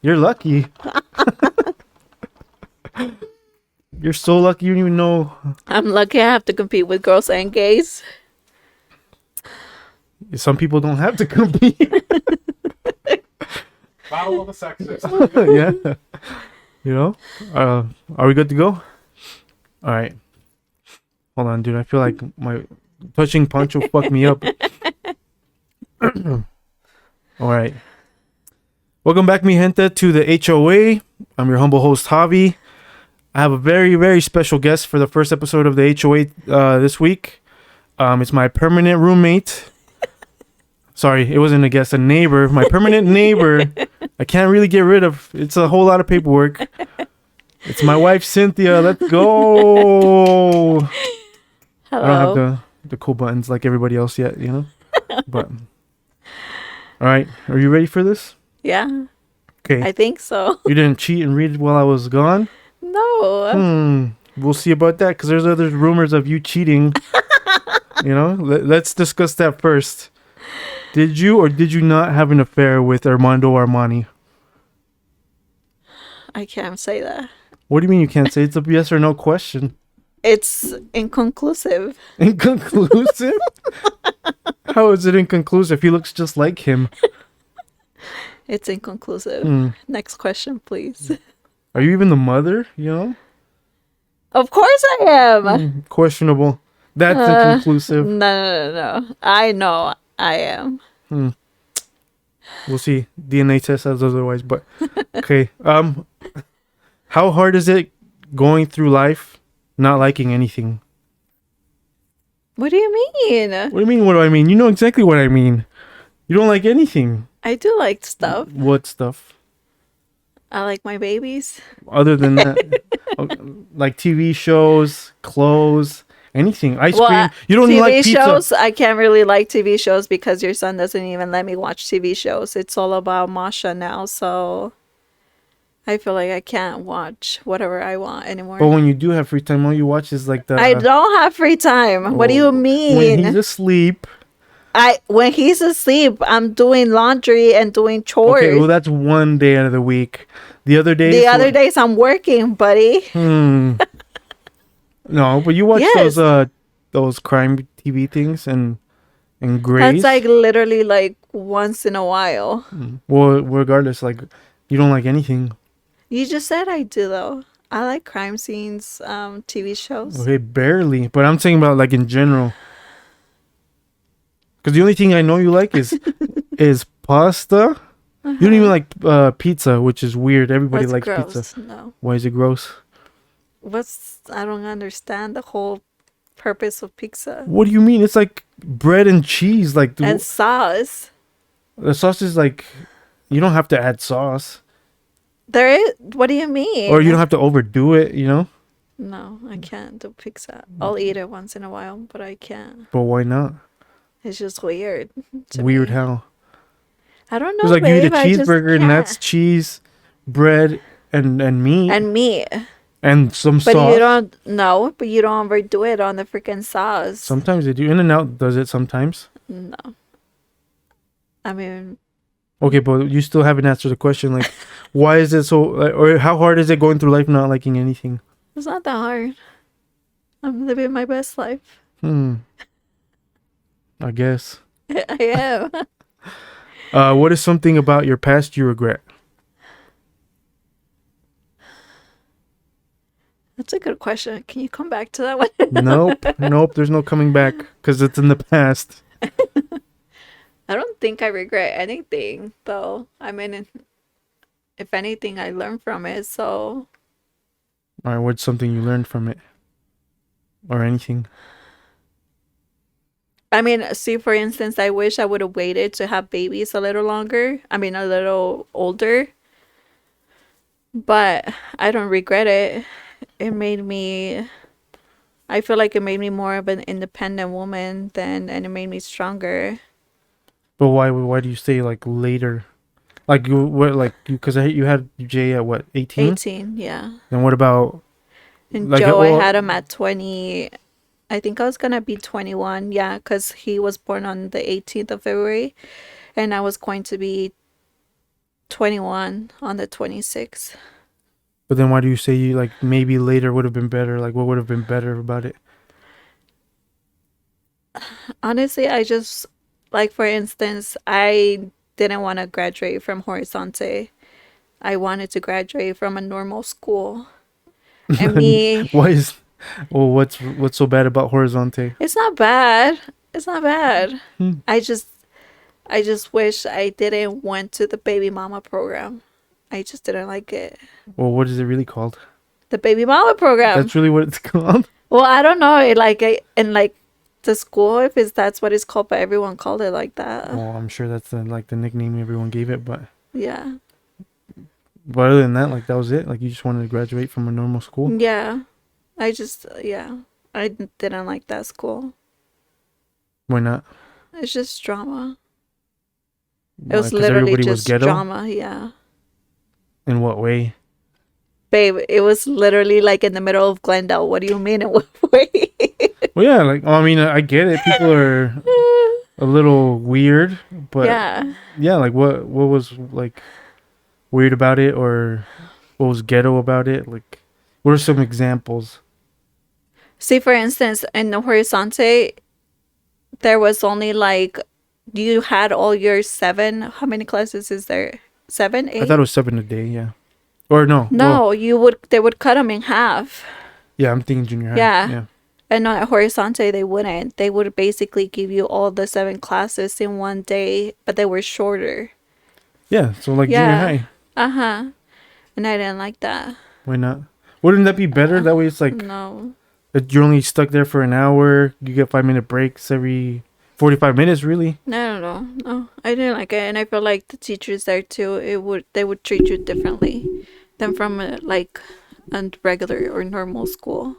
You're lucky. You're so lucky you don't even know. I'm lucky I have to compete with girls and gays. Some people don't have to compete. Battle of the sexes. Yeah. You know? Are we good to go? All right. Hold on, dude. I feel like my touching poncho fucked me up. All right. Welcome back, mi gente, to the HOA. I'm your humble host, Javi. I have a very, very special guest for the first episode of the HOA this week. It's my permanent roommate. Sorry, it wasn't a guest, a neighbor. My permanent neighbor. I can't really get rid of. It's a whole lot of paperwork. It's my wife, Cynthia. Let's go. Hello. I don't have the cool buttons like everybody else yet, you know? But all right, are you ready for this? Yeah. Okay. I think so. You didn't cheat and read while I was gone? No. We'll see about that because there's other rumors of you cheating. You know? Let's discuss that first. Did you or did you not have an affair with Armando Armani? I can't say that. What do you mean you can't say? It's a yes or no question. It's inconclusive. Inconclusive? How is it inconclusive? He looks just like him. It's inconclusive. Next question, please. Are you even the mother? You know? Of course I am. Questionable. That's inconclusive. No. I know I am. We'll see. DNA test says otherwise, but okay. How hard is it going through life not liking anything? What do you mean? What do you mean? What do I mean? You know exactly what I mean. You don't like anything. I do like stuff. What stuff? I like my babies. Other than that, like TV shows, clothes, anything, ice cream. You don't TV like pizza. shows. I can't really like TV shows because your son doesn't even let me watch TV shows. It's all about Masha now, so I feel like I can't watch whatever I want anymore. But when you do have free time, all you watch is like the. I don't have free time. What do you mean? When he's asleep. When he's asleep, I'm doing laundry and doing chores. Okay, well that's one day out of the week. The other days. The other days I'm working, buddy. No, but you watch those crime TV things and Grace. That's like literally like once in a while. Well, regardless, like you don't like anything. You just said I do though. I like crime scenes, TV shows. Okay, barely, but I'm saying about like in general. Because the only thing I know you like is pasta. You don't even like pizza, which is weird. Everybody That's likes gross. pizza. No. Why is it gross? I don't understand the whole purpose of pizza. What do you mean? It's like bread and cheese, like And sauce. the sauce is like you don't have to add sauce, There is. What do you mean? or you don't have to overdo it. You know. No, I can't do pizza. I'll eat it once in a while, but I can't. But why not? It's just weird. to Weird me. how? I don't know. It's like you eat a babe, I just cheeseburger and that's can't. cheese, bread, and meat And meat. and some But sauce. you don't. No, but you don't overdo it on the freaking sauce. Sometimes they do. In-N-Out does it sometimes. No. I mean, Okay, but you still haven't answered the question. Like, why is it so? Or how hard is it going through life not liking anything? it's not that hard. I'm living my best life. I guess. I am. What is something about your past you regret? That's a good question. Can you come back to that one? Nope. There's no coming back because it's in the past. I don't think I regret anything, though. I mean, if anything, I learned from it. So, All right, what's something you learned from it, or anything? I mean, see, for instance, I wish I would have waited to have babies a little longer. I mean, a little older. But I don't regret it. I feel like it made me more of an independent woman and it made me stronger. But why do you say like later? Like because you had Jay at what, 18? 18, yeah. And what about And like, Joe, well, I had him at 20. I think I was going to be 21. Yeah, because he was born on the 18th of February. And I was going to be 21 on the 26th. But then why do you say you like maybe later would have been better? Like what would have been better about it? Honestly, I just, like, for instance, I didn't want to graduate from Horizonte. I wanted to graduate from a normal school. And me, Why is well what's so bad about Horizonte? it's not bad. It's not bad. Hmm. I just wish I didn't went to the baby mama program. I just didn't like it. Well, what is it really called? The baby mama program. That's really what it's called? Well, I don't know. And like the school, if it's that's what it's called, but everyone called it like that. Well, I'm sure that's the nickname everyone gave it, but Yeah. other than that, like that was it. Like you just wanted to graduate from a normal school. Yeah. I didn't like that school. Why not? It's just drama. It Why? was 'Cause literally everybody was just ghetto? drama. Yeah. In what way? Babe, it was literally like in the middle of Glendale. What do you mean in what way? Well, yeah, like I mean, I get it. People are a little weird, but yeah, like what was like weird about it, or what was ghetto about it? Like, what are some examples? See, for instance, in the Horizonte, there was only like, you had all your 7. How many classes is there? 7, 8? I thought it was 7 a day. Yeah, or no? No, Well, they would cut them in half. yeah, I'm thinking junior high. Yeah. Yeah. And no, at Horizonte, they wouldn't. They would basically give you all the 7 classes in one day, but they were shorter. Yeah. So like Yeah. junior high. Uh-huh. And I didn't like that. Why not? Wouldn't that be better? That way, it's like No. you're only stuck there for an hour. You get 5-minute breaks every 45 minutes. Really? No, I didn't like it, and I feel like the teachers there too. They would treat you differently than from like a regular or normal school.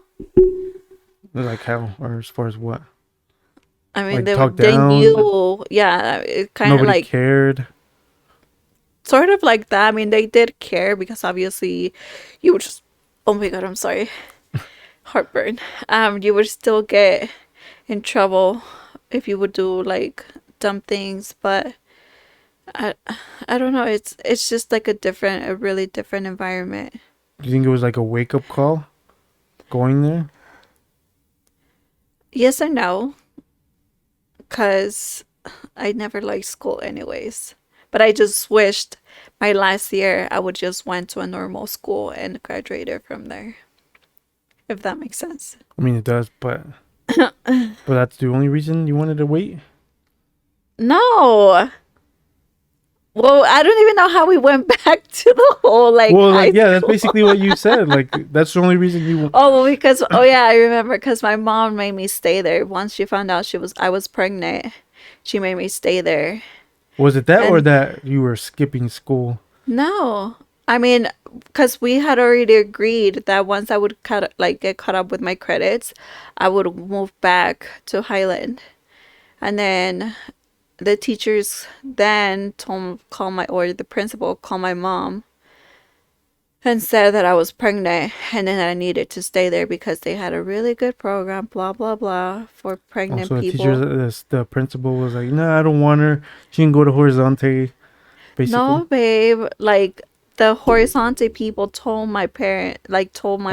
Like how, or as far as what? I mean, Like they talk they down? knew, yeah. It kind of Nobody like cared. sort of like that. I mean, they did care because obviously, you would just. Oh my god, I'm sorry. Heartburn. You would still get in trouble if you would do like dumb things, but I I don't know. It's just like a really different environment. Do you think it was like a wake up call going there? Yes and no, because I never liked school anyways. But I just wished my last year I would just went to a normal school and graduated from there. If that makes sense. I mean, it does, but that's the only reason you wanted to wait. No. Well, I don't even know how we went back to the whole like. Well, high like yeah, that's school. basically what you said. Like that's the only reason you. Oh, well, because yeah, I remember because my mom made me stay there. Once she found out I was pregnant, she made me stay there. Was it that or And- that you were skipping school? No, I mean, because we had already agreed that once I would get caught up with my credits, I would move back to Highland, and then the teachers then the principal called my mom and said that I was pregnant and then I needed to stay there because they had a really good program, blah blah blah, for pregnant Also, the people. the principal was like, "No, I don't want her. She can go to Horizonte." Basically. No, babe, like the Horizonte people told my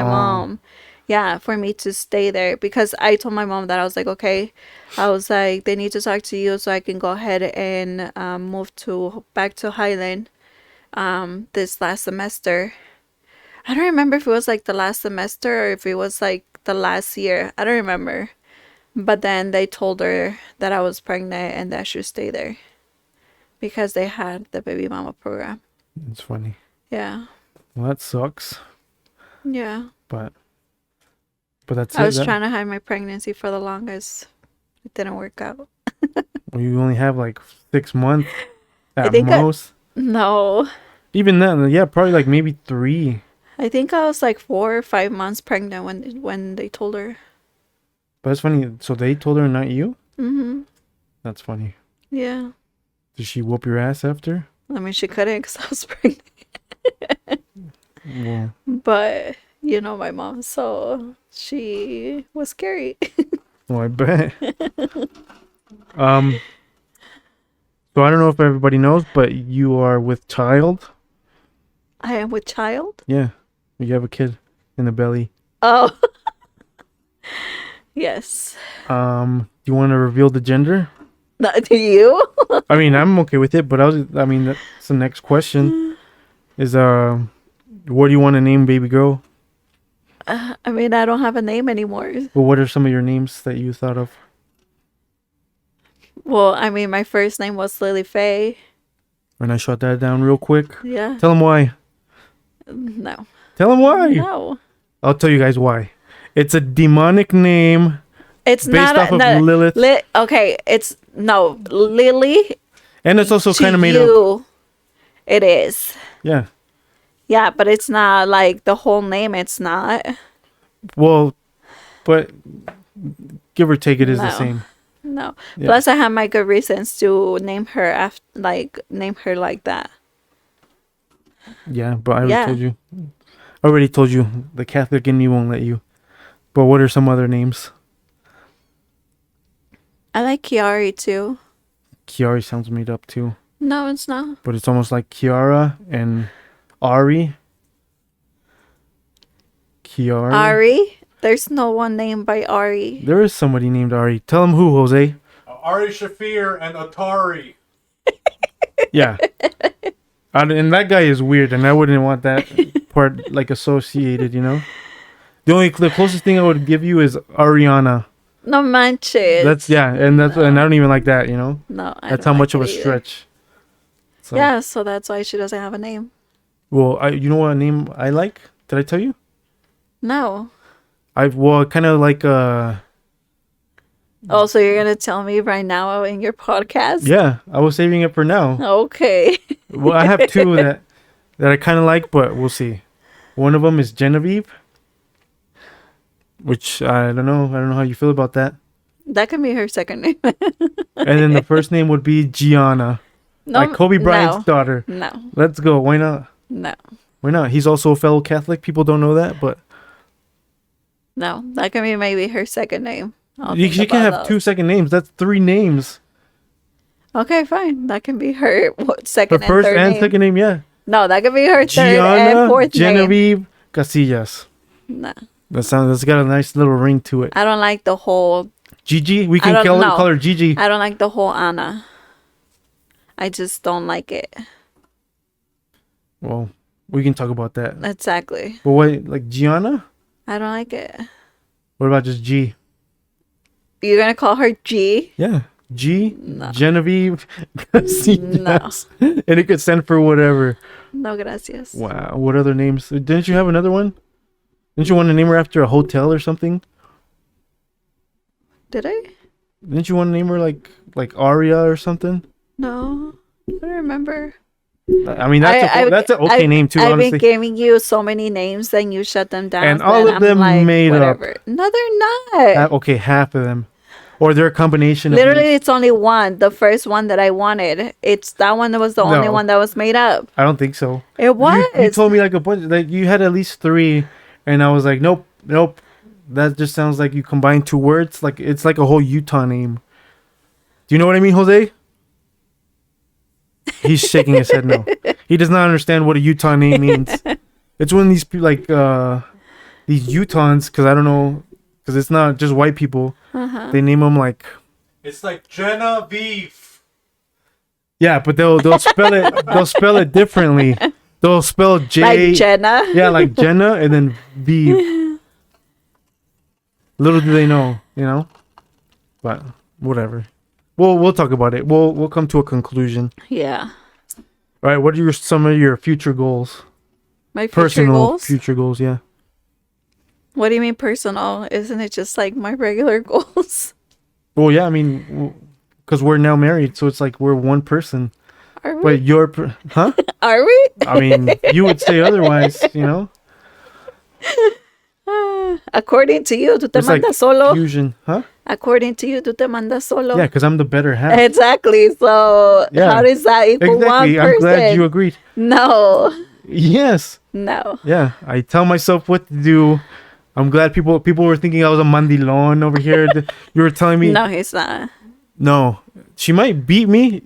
mom, yeah, for me to stay there because I told my mom that I was like, okay, I was like, they need to talk to you so I can go ahead and move back to Highland this last semester. I don't remember if it was like the last semester or if it was like the last year. I don't remember. But then they told her that I was pregnant and that I should stay there because they had the baby mama program. It's funny. Yeah. Well, that sucks. Yeah. But that's it. I was trying to hide my pregnancy for the longest. It didn't work out. Well, you only have like 6 months at think most. No. Even then, yeah, probably like maybe 3. I think I was like 4 or 5 months pregnant when they told her. But it's funny. So they told her, not you? Mm-hmm. That's funny. Yeah. Did she whoop your ass after? I mean, she couldn't because I was pregnant. Well, But you know my mom, so she was scary. well, I bet. So I don't know if everybody knows, but you are with child. I am with child. Yeah, you have a kid in the belly. Oh, yes. Do you want to reveal the gender? Not to you. I mean, I'm okay with it, but I mean, that's the next question. Is what do you want to name baby girl? I mean, I don't have a name anymore. Well, what are some of your names that you thought of? Well, I mean, my first name was Lily Faye. And I shut that down real quick. Yeah. Tell them why. No. Tell them why. No. I'll tell you guys why. It's a demonic name It's based not off of Lilith. Okay, it's no Lily. And it's also To kind of made up. you, it is. Yeah. Yeah, but it's not like the whole name. It's not. Well, but give or take, it is the No. same. No. Yeah. Plus, I have my good reasons to name her after, name her like that. Yeah, but I Yeah. already told you the Catholic in me won't let you. But what are some other names? I like Kiari too. Kiari sounds made up too, No, it's not. but it's almost like Kiara and Ari. Kiari. Ari. There's no one named by Ari. There is somebody named Ari. Tell him who, Jose. Ari Shafir and Atari. Yeah. And that guy is weird, and I wouldn't want that part like associated, you know? The closest thing I would give you is Ariana. No manches. And I don't even like that, you know? No, I That's don't how much like of a it either. stretch. So, Yeah, so that's why she doesn't have a name. Well, you know what name I like? Did I tell you? No. I kind of like Oh, so you're gonna tell me right now in your podcast? yeah, I was saving it for now. Okay. Well, I have two that I kind of like, but we'll see. One of them is Genevieve, which I don't know. I don't know how you feel about that. That can be her second name. And then the first name would be Gianna, No, like Kobe Bryant's daughter. No. Let's go. Why not? No. Why not? He's also a fellow Catholic. People don't know that, but No. That can be maybe her second name. she can have two second names. That's three names. Okay, fine. That can be her Her second first and third and name. second name, yeah. No, that could be her third and Gianna fourth name. Genevieve Casillas. No. That's got a nice little ring to it. I don't like the whole Gigi, we I can don't know. call her Gigi. I don't like the whole Anna. I just don't like it. Well, we can talk about that. Exactly. But what, like Gianna? I don't like it. What about just G? You're gonna call her G? Yeah, G. No. Genevieve Casillas. And it could stand for whatever. No gracias. Wow, what other names? Didn't you have another one? Didn't you want to name her after a hotel or something? Did I? Didn't you want to name her like Aria or something? No. I don't remember. I mean, that's an okay name too, I've honestly. been giving you so many names, then you shut them down. And all then of them made up. No, they're not. Okay, half of them, or they're a combination. Literally, of it's only one. The first one that I wanted. It's that one that was the only No. one that was made up. I don't think so. It was. You told me like a bunch. Like you had at least three, and I was like, nope. That just sounds like you combined two words. Like it's like a whole Utah name. Do you know what I mean, Jose? He's shaking his head no. He does not understand what a Utah name means. It's when these these Utahns, because I don't know, because it's not just white people. They name them like. It's like Genevieve. Yeah, but they'll spell it. They'll spell it differently. They'll spell J. Like Jenna. Yeah, like Jenna and then V. Little do they know, you know. But whatever. We'll talk about it. We'll come to a conclusion. Yeah. All right. What are some of your future goals? My future Personal goals. future goals. Yeah. What do you mean personal? Isn't it just like my regular goals? Well, yeah. I mean, because we're now married, so it's like we're one person. Are we? But huh? Are we? I mean, you would say otherwise, you know. According to you, tú te It's like mandas solo. fusion, huh? According to you, tú te mandas solo. Yeah, because I'm the better half. Exactly. So Yeah. how does that equal one Exactly. person? I'm glad you agreed. No. Yes. No. Yeah. I tell myself what to do. I'm glad people were thinking I was a mandilon over here. You were telling me No, he's not. no. She might beat me.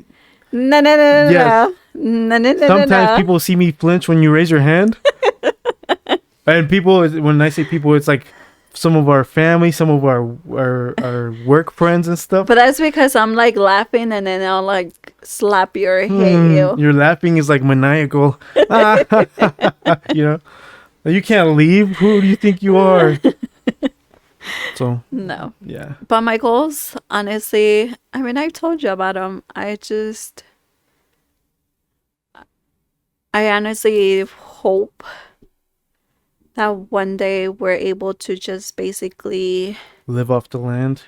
No. Yes. No, no, no, no, Sometimes no. people see me flinch when you raise your hand. And people, when I say people, it's like some of our family, some of our work friends and stuff. But that's because I'm like laughing and then I'll like slap you or hit you. Your laughing is like maniacal. You know, you can't leave. Who do you think you are? So No. yeah, But my goals, honestly, I mean, I told you about them. I honestly hope that one day we're able to just basically, live off the land,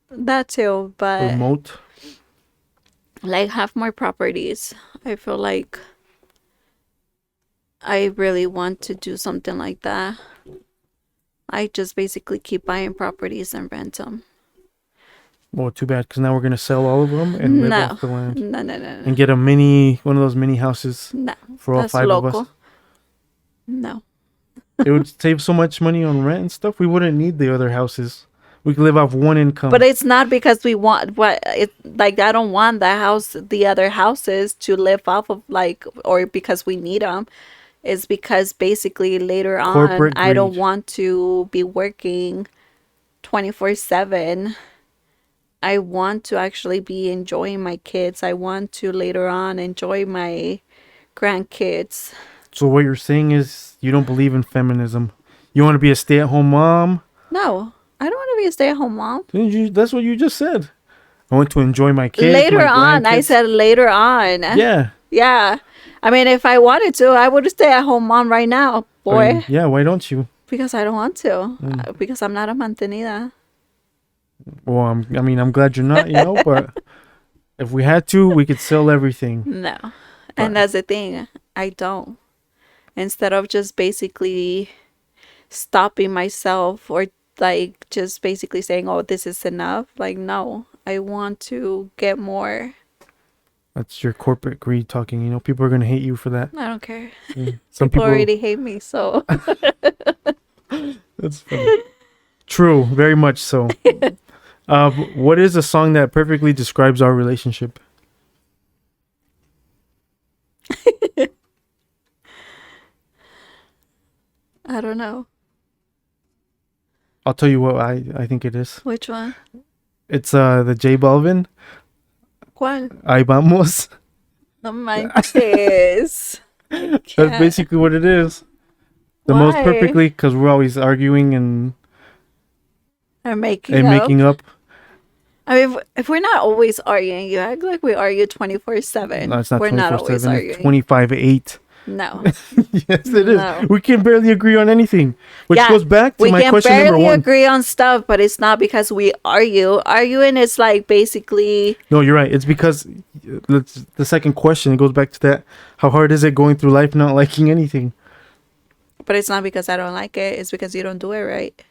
that too, but remote. like have more properties. I feel like I really want to do something like that. I just basically keep buying properties and rent them. Well, too bad, because now we're gonna sell all of them and live No, off the land no, no, no, no. and get one of those mini houses No, for all that's 5 of local. us. No. It would save so much money on rent and stuff. We wouldn't need the other houses. We could live off one income. But it's not because we want what it like. I don't want the other houses to live off of like, or because we need them. It's because basically later on, Corporate I don't greed. want to be working 24/7. I want to actually be enjoying my kids. I want to later on enjoy my grandkids. So what you're saying is you don't believe in feminism. You want to be a stay-at-home mom? No, I don't want to be a stay-at-home mom. Didn't you? That's what you just said. I want to enjoy my kids. Later my on, I grandkids. said later on. Yeah. Yeah. I mean, if I wanted to, I would stay at home mom right now, boy. I mean, yeah. Why don't you? Because I don't want to. Because I'm not a mantenida. Well, I'm glad you're not. But if we had to, we could sell everything. No. And that's the thing. I don't. Instead of just basically stopping myself or like just basically saying, oh, this is enough. Like, no. I want to get more. That's your corporate greed talking. People are gonna hate you for that. I don't care. Some People already hate me, so. That's funny. True, very much so. What is a song that perfectly describes our relationship? I don't know. I'll tell you what I think it is. Which one? It's the J Balvin. ¿Cuál? Ahí vamos. No manches. That's basically what it is. The most Why? perfectly, because we're always arguing and making up. I mean, if we're not always arguing, you act like we argue 24/7. No, it's not We're not 24/7. always arguing. It's 25/8. No. Yes, it is. No. We can barely agree on anything, which Yeah, goes back to we my can question number barely 1. agree on stuff, but it's not because we argue. Arguing is like basically, No, you're right. It's because the second question, it goes back to that. How hard is it going through life not liking anything? but it's not because I don't like it. It's because you don't do it right.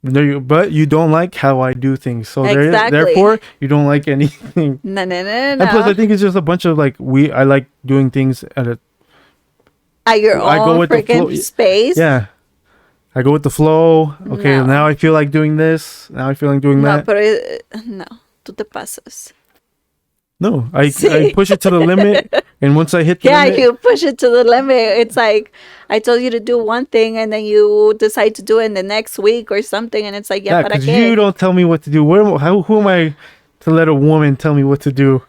No, but you don't like how I do things. So Exactly. therefore, you don't like anything. No, no, no, no. And plus, I think it's just a bunch of I like doing things at your I go own with the flow. freaking space. Yeah. I go with the flow. Okay, No. now I feel like doing this. Now I feel like doing No, that. pero no, tú te pasas. No, I Sí. push it to the limit. And once I hit the Yeah, limit. you push it to the limit. It's like I told you to do one thing and then you decide to do it in the next week or something, and it's like, yeah, but I Because can't. you don't tell me what to do. Who am I to let a woman tell me what to do?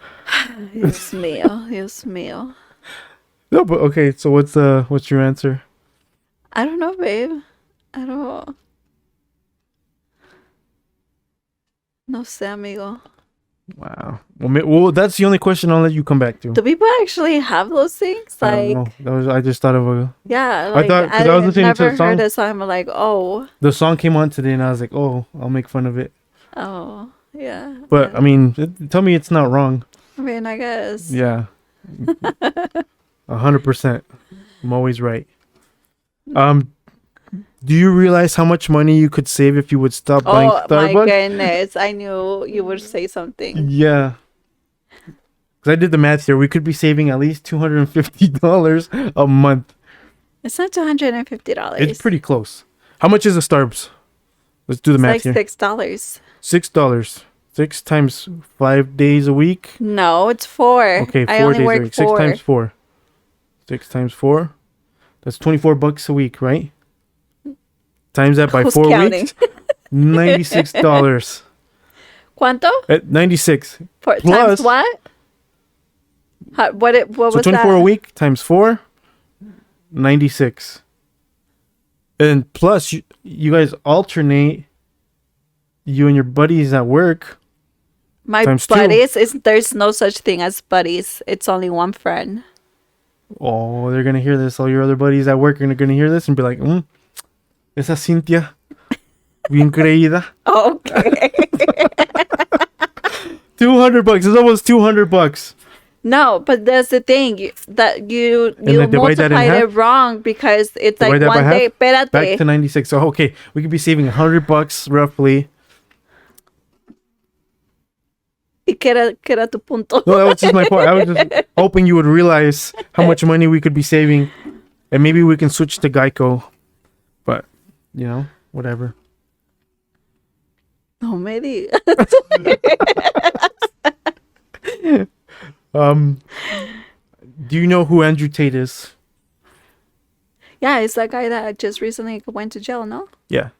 Dios mío, Dios mío. No, but okay. So what's your answer? I don't know, babe. I don't. No sé, amigo. Wow. Well, that's the only question I'll let you come back to. Do people actually have those things? I don't Like, know. I just thought of yeah, I like thought- 'cause I was listening to never the song. heard a song. I'm like, the song came on today, and I was like, oh, I'll make fun of it. oh, yeah. But I mean, tell me it's not wrong. I mean, I guess. Yeah. 100%. I'm always right. Do you realize how much money you could save if you would stop buying Oh my Starbucks? goodness! I knew you would say something. Yeah. Because I did the math here. We could be saving at least $250 a month. It's not $250. It's pretty close. How much is a Starbucks? Let's do the It's math like here. $6. $6. 6 times 5 days a week. No, it's 4. Okay, I 4 only days a work week. 6 4. times 4. 6 times 4. That's $24 a week, right? Times that by Who's 4 counting? weeks. $96. ¿Cuánto? At 96. Times Plus- what? What So was 24 that? a week times 4, 96. And plus, you guys alternate. You and your buddies at work. My times 2. buddies there's no such thing as buddies. It's only one friend. Oh, they're gonna hear this. All your other buddies at work are gonna hear this and be like, esa Cynthia, bien creída. Okay. $200. It's almost $200. No, but that's the thing. You then divide that in multiplied it half? wrong because it's Divide like that by one day. half? Back Espérate. to 96. So okay, we could be saving $100 roughly. ¿Y qué era tu punto? No, that was just my point. I was just hoping you would realize how much money we could be saving, and maybe we can switch to Geico. But whatever. No me digas. Do you know who Andrew Tate is? Yeah, it's that guy that just recently went to jail, no? Yeah.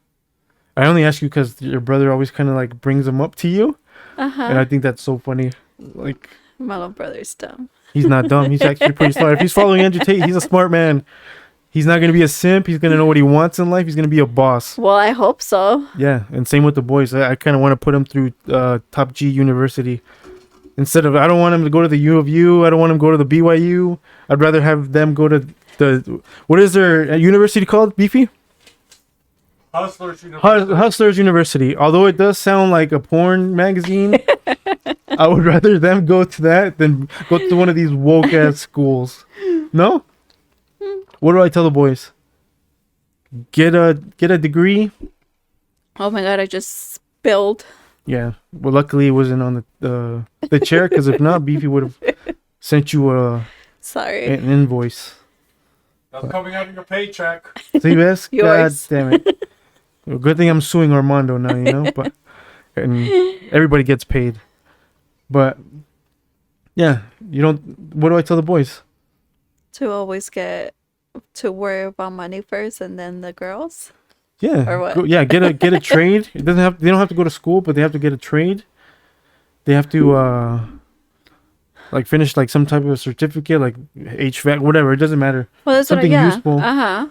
I only ask you because your brother always kind of like brings him up to you, and I think that's so funny. Like, My little brother's dumb. he's not dumb. He's actually pretty smart. If he's following Andrew Tate, he's a smart man. He's not going to be a simp. He's going to know what he wants in life. He's going to be a boss. Well, I hope so. Yeah, and same with the boys. I kind of want to put him through Top G University. Instead of, I don't want him to go to the U of U. I don't want him to go to the BYU. I'd rather have them go to the, what is their university called, Beefy? Hustlers University. Hustlers University. Although it does sound like a porn magazine, I would rather them go to that than go to one of these woke ass schools. No? What do I tell the boys? Get a degree. Oh my god, I just spilled. Yeah. Well, luckily it wasn't on the chair, because if not, Beefy would have sent you Sorry. an invoice. That's coming out of your paycheck. See, yes? God Yours. damn it. Well, good thing I'm suing Armando now, but and everybody gets paid. But yeah, what do I tell the boys? To always get to worry about money first and then the girls. Yeah. Or what? Get a trade. They don't have to go to school, but they have to get a trade. They have to like finish like some type of certificate, like HVAC, whatever. It doesn't matter. Well, that's Something what useful. Uh-huh.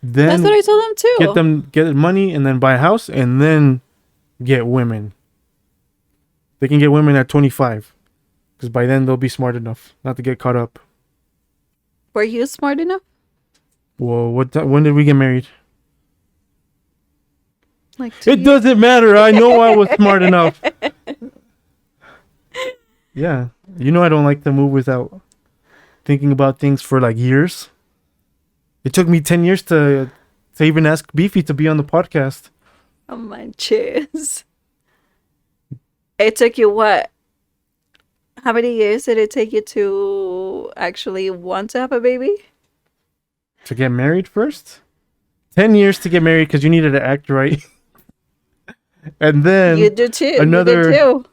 Then That's what I told them too. get money and then buy a house and then get women. They can get women at 25, because by then they'll be smart enough not to get caught up. Were you smart enough? Whoa, when did we get married? Like 2 It years? doesn't matter. I know I was smart enough. Yeah. I don't like to move without thinking about things for like years. It took me 10 years to even ask Beefy to be on the podcast. Oh my cheers. It took you what? How many years did it take you to actually want to have a baby? To get married first? 10 years to get married because you needed to act right. And then You do too. another- You did too.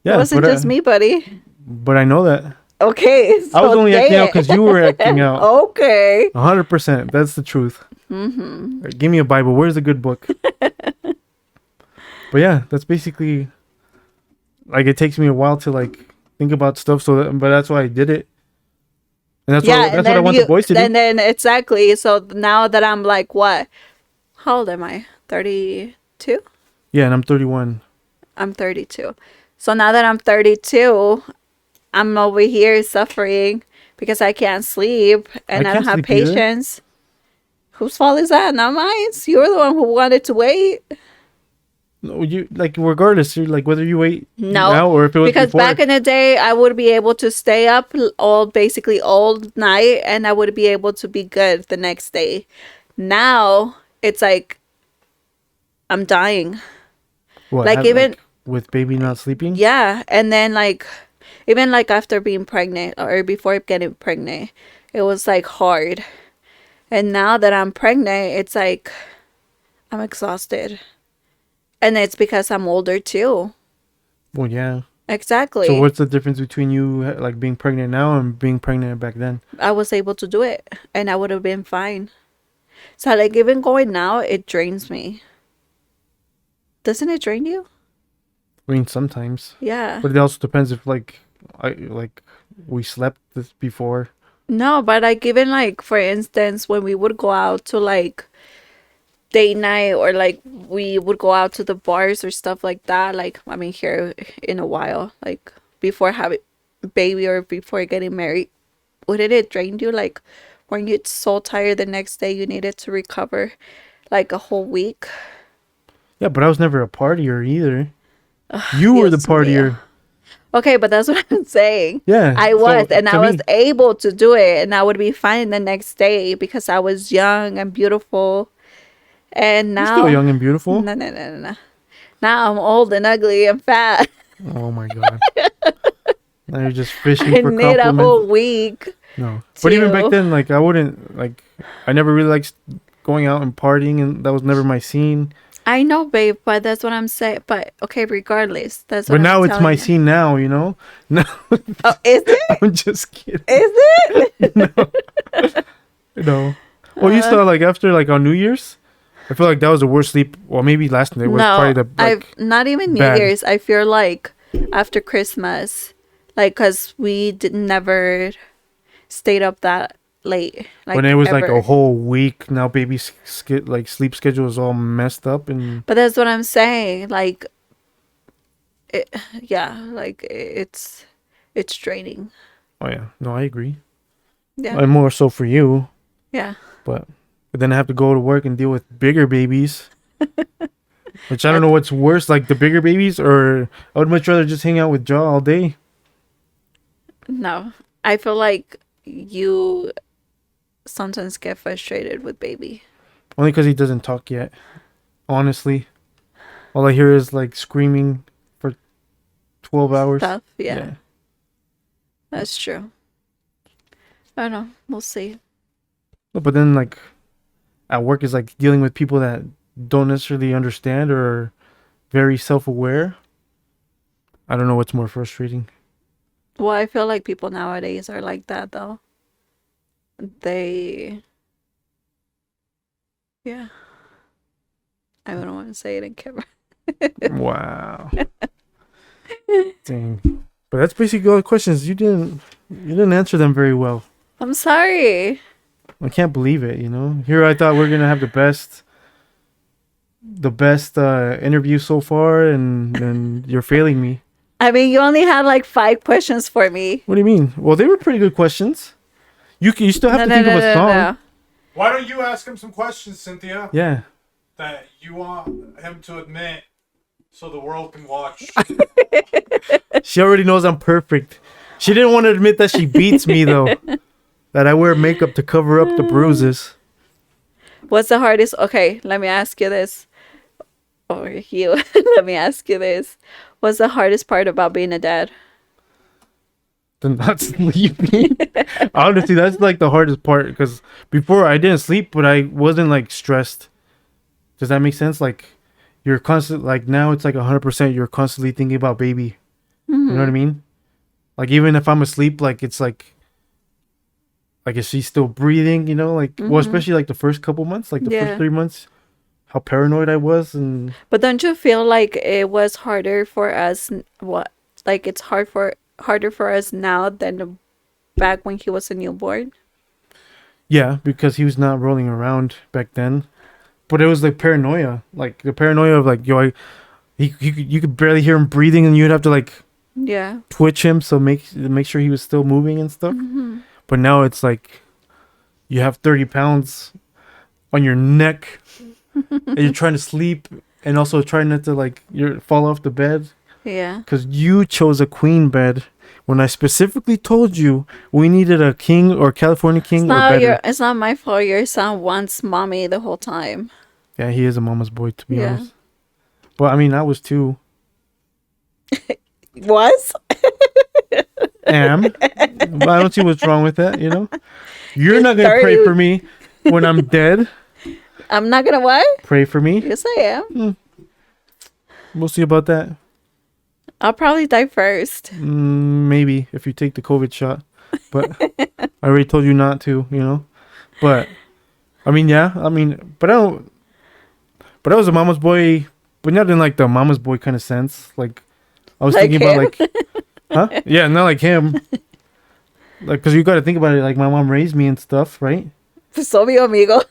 yeah, It wasn't but just me, buddy. But I know that. Okay. I was so only say acting out it. because you were acting out. Okay. 100%. That's the truth. Mm-hmm. Give me a Bible. Where's the good book? But yeah, that's basically, like, it takes me a while to like think about stuff. But that's why I did it, and that's what I want the boys to do. And then exactly. So now that I'm like, what? How old am I? 32. Yeah, and I'm 31. I'm 32. So now that I'm 32, I'm over here suffering because I can't sleep and I don't can't have sleep either. patience. Whose fault is that? Not mine. You're the one who wanted to wait. No, you like regardless, you're like whether you wait No, now or if it was because before. back in the day, I would be able to stay up basically all night, and I would be able to be good the next day. Now it's like I'm dying. What, like, even- with baby not sleeping. Yeah, and then like even like after being pregnant or before getting pregnant, it was like hard. And now that I'm pregnant, it's like I'm exhausted. And it's because I'm older too. Well, yeah. Exactly. So what's the difference between you like being pregnant now and being pregnant back then? I was able to do it, and I would have been fine. So like even going now, it drains me. Doesn't it drain you? I mean, sometimes, Yeah. but it also depends if we slept this before. No, but like even like for instance, when we would go out to like date night or like we would go out to the bars or stuff like that, like I mean here in a while, like before having baby or before getting married, wouldn't it drain you? Like weren't you so tired the next day you needed to recover like a whole week? Yeah, but I was never a partier either. You were the Dios mío. partier. Okay, but that's what I'm saying. Yeah. I was, so and to I was me- able to do it, and I would be fine the next day because I was young and beautiful. And You're now, still young and beautiful. no. Now I'm old and ugly and fat. Oh my god. Now you're just fishing I for need a compliments. whole week. No. But even back to- then, like I wouldn't like. I never really liked going out and partying, and that was never my scene. I know, babe, but that's what I'm saying. But okay, regardless, that's what But now I'm it's telling my you. scene now, you know? No, Oh, is it? I'm just kidding. Is it? No. Well, you saw like after like on New Year's, I feel like that was the worst sleep. Well, maybe last night was probably No, the I've like. not even New bad. Year's. I feel like after Christmas, like, cause we never stayed up that late. Like When it was like ever. a whole week, now baby's like sleep schedule is all messed up, and But that's what I'm saying. Like, yeah, like it's draining. oh yeah, no, I agree. Yeah, I'm more so for you, yeah. but then I have to go to work and deal with bigger babies. Which I don't know what's worse, like the bigger babies, or I would much rather just hang out with Jaw all day. No, I feel like you sometimes get frustrated with baby. Only because he doesn't talk yet. Honestly, all I hear is like screaming for 12 hours. Stuff. Yeah, that's true. I don't know. We'll see. No, but then like at work is like dealing with people that don't necessarily understand or are very self-aware. I don't know what's more frustrating. Well, I feel like people nowadays are like that though. They, yeah. I wouldn't want to say it in camera. Wow. Dang. But that's basically all the questions. You didn't answer them very well. I'm sorry. I can't believe it, you know. Here I thought we are gonna have the best interview so far, and you're failing me. I mean, you only had like 5 questions for me. What do you mean? Well, they were pretty good questions. You still have to think of a song. Why don't you ask him some questions, Cynthia, Yeah. that you want him to admit so the world can watch? She already knows I'm perfect. She didn't want to admit that she beats me though. That I wear makeup to cover up the bruises. What's the hardest? Okay, let me ask you this. Or you. Let me ask you this. What's the hardest part about being a dad? Then not sleeping. Honestly, that's like the hardest part because before I didn't sleep, but I wasn't like stressed. Does that make sense? Like you're constant. Like now it's like 100%. You're constantly thinking about baby. You know what I mean? Like even if I'm asleep, like it's like is she still breathing? You know, like well, especially like the first couple months, like the Yeah. first 3 months, how paranoid I was, and But don't you feel like it was harder for us? What? Like it's harder for us now than back when he was a newborn? yeah, because he was not rolling around back then. But it was like paranoia, like the paranoia of like you could barely hear him breathing, and you'd have to like Yeah. twitch him so make sure he was still moving and stuff. But now it's like you have 30 pounds on your neck and you're trying to sleep and also trying not to like you fall off the bed Yeah. because you chose a queen bed when I specifically told you we needed a king or California king or better. It's not my fault. Your son wants mommy the whole time. Yeah, he is a mama's boy, to be Yeah. honest. But I mean, I was too. Was? But I don't see what's wrong with that, you know? You're not going to pray 30. for me when I'm dead. I'm not gonna what? Pray for me. Yes, I am. We'll see about that. I'll probably die first. Maybe if you take the COVID shot, but I already told you not to, you know. But I mean, yeah, I mean, but I don't. But I was a mama's boy, but not in like the mama's boy kind of sense. Like I was Like thinking him? about like, huh? Yeah, not like him. Like, cause you got to think about it. Like my mom raised me and stuff, right? So mi amigo.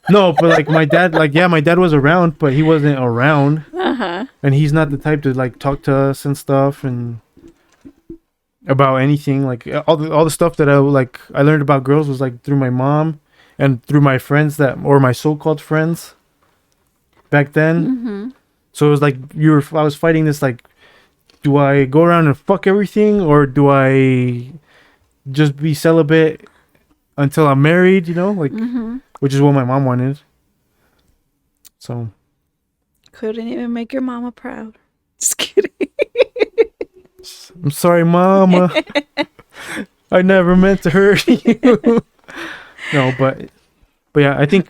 No, but like my dad, like yeah, my dad was around, but he wasn't around, Uh-huh. and he's not the type to like talk to us and stuff and about anything. Like all the stuff that I learned about girls was like through my mom and through my friends or my so-called friends back then. Mm-hmm. So it was like I was fighting this like, do I go around and fuck everything or do I just be celibate until I'm married? You know, like which is what my mom wanted. So Couldn't even make your mama proud. Just kidding. I'm sorry, mama. I never meant to hurt you. No, but yeah, I think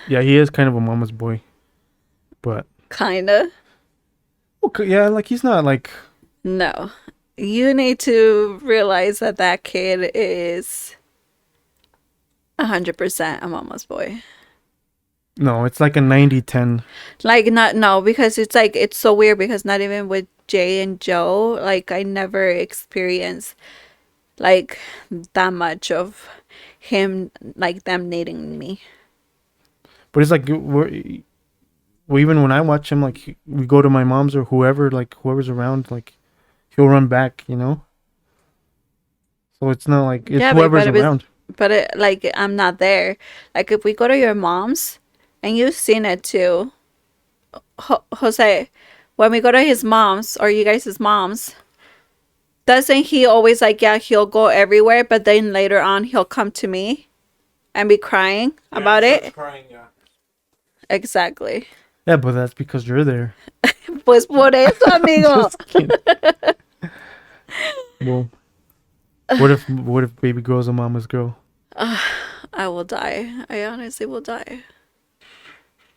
yeah, he is kind of a mama's boy. But Kinda. okay, yeah, like he's not like No. You need to realize that kid is 100% a mama's boy. no, it's like a 90-10. Like, no, because it's like, it's so weird because not even with Jay and Joe, like, I never experienced, like, that much of him, like, them needing me. But it's like even when I watch him, like we go to my mom's or whoever, like whoever's around, like he'll run back, you know. So it's not like it's Yeah, whoever's but around. But it, like, I'm not there. Like, if we go to your mom's, and you've seen it too, Jose, when we go to his mom's or you guys' mom's, doesn't he always like, yeah, he'll go everywhere, but then later on he'll come to me and be crying about he starts it? Crying, yeah. Exactly. Yeah, but that's because you're there. Pues por eso, amigo. Just kidding. Well, what if baby girl's a mama's girl? I will die. I honestly will die.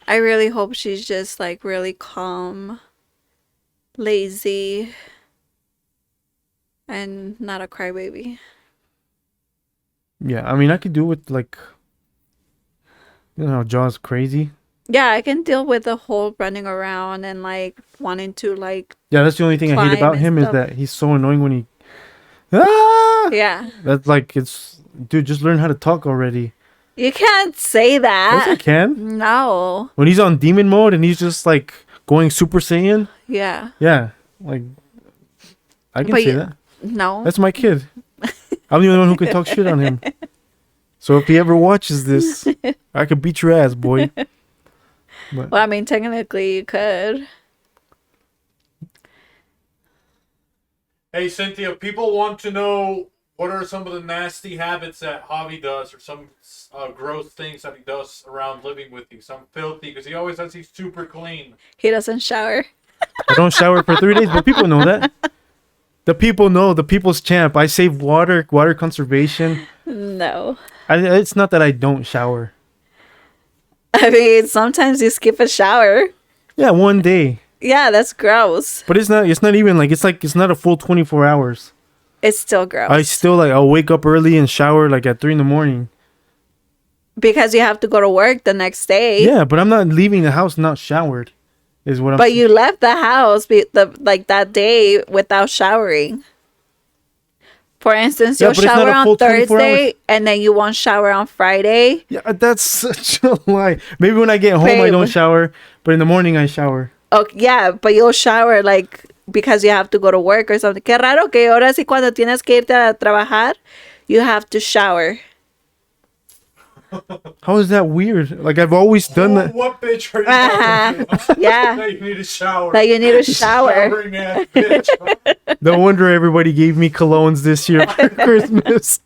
I really hope she's just like really calm, lazy, and not a crybaby. Yeah, I mean I could do with like, you know, Jaw's crazy. Yeah, I can deal with the whole running around and like wanting to like, Yeah, that's the only thing I hate Climb about and him is stuff. that he's so annoying when he. Ah! yeah. That's like dude, just learn how to talk already. You can't say Yes, I that. can. No. When he's on demon mode and he's just like going Super Saiyan. Yeah. Yeah, like I can But say you- that. No. That's my kid. I'm the only one who can talk shit on him. So if he ever watches this, I could beat your ass, boy. But Well, I mean, technically you could. Hey, Cynthia, people want to know what are some of the nasty habits that Javi does or some gross things that he does around living with you. Some filthy, because he always says he's super clean. He doesn't shower. I don't shower for 3 days, but people know that. The people know, the people's champ. I save water conservation. No. It's not that I don't shower. I mean, sometimes you skip a shower. Yeah, one day. Yeah, that's gross. But it's not even like it's not a full 24 hours. It's still gross. I still like I'll wake up early and shower like at 3 in the morning. Because you have to go to work the next day. Yeah, but I'm not leaving the house not showered. Is what I'm But you left the house like that day without showering. For instance, Yeah, you'll but it's not shower a on full 24 Thursday hours. and then you won't shower on Friday. Yeah, that's such a lie. Maybe when I get home I Babe. don't shower, but in the morning I shower. Oh, yeah, but you'll shower like because you have to go to work or something. Qué raro que ahora sí cuando tienes que irte a trabajar, you have to shower. How is that weird? Like I've always done that. What bitch are you Uh-huh. talking to? Yeah. That you need a shower. That you need a shower. Showering ass bitch. No wonder everybody gave me colognes this year for Christmas.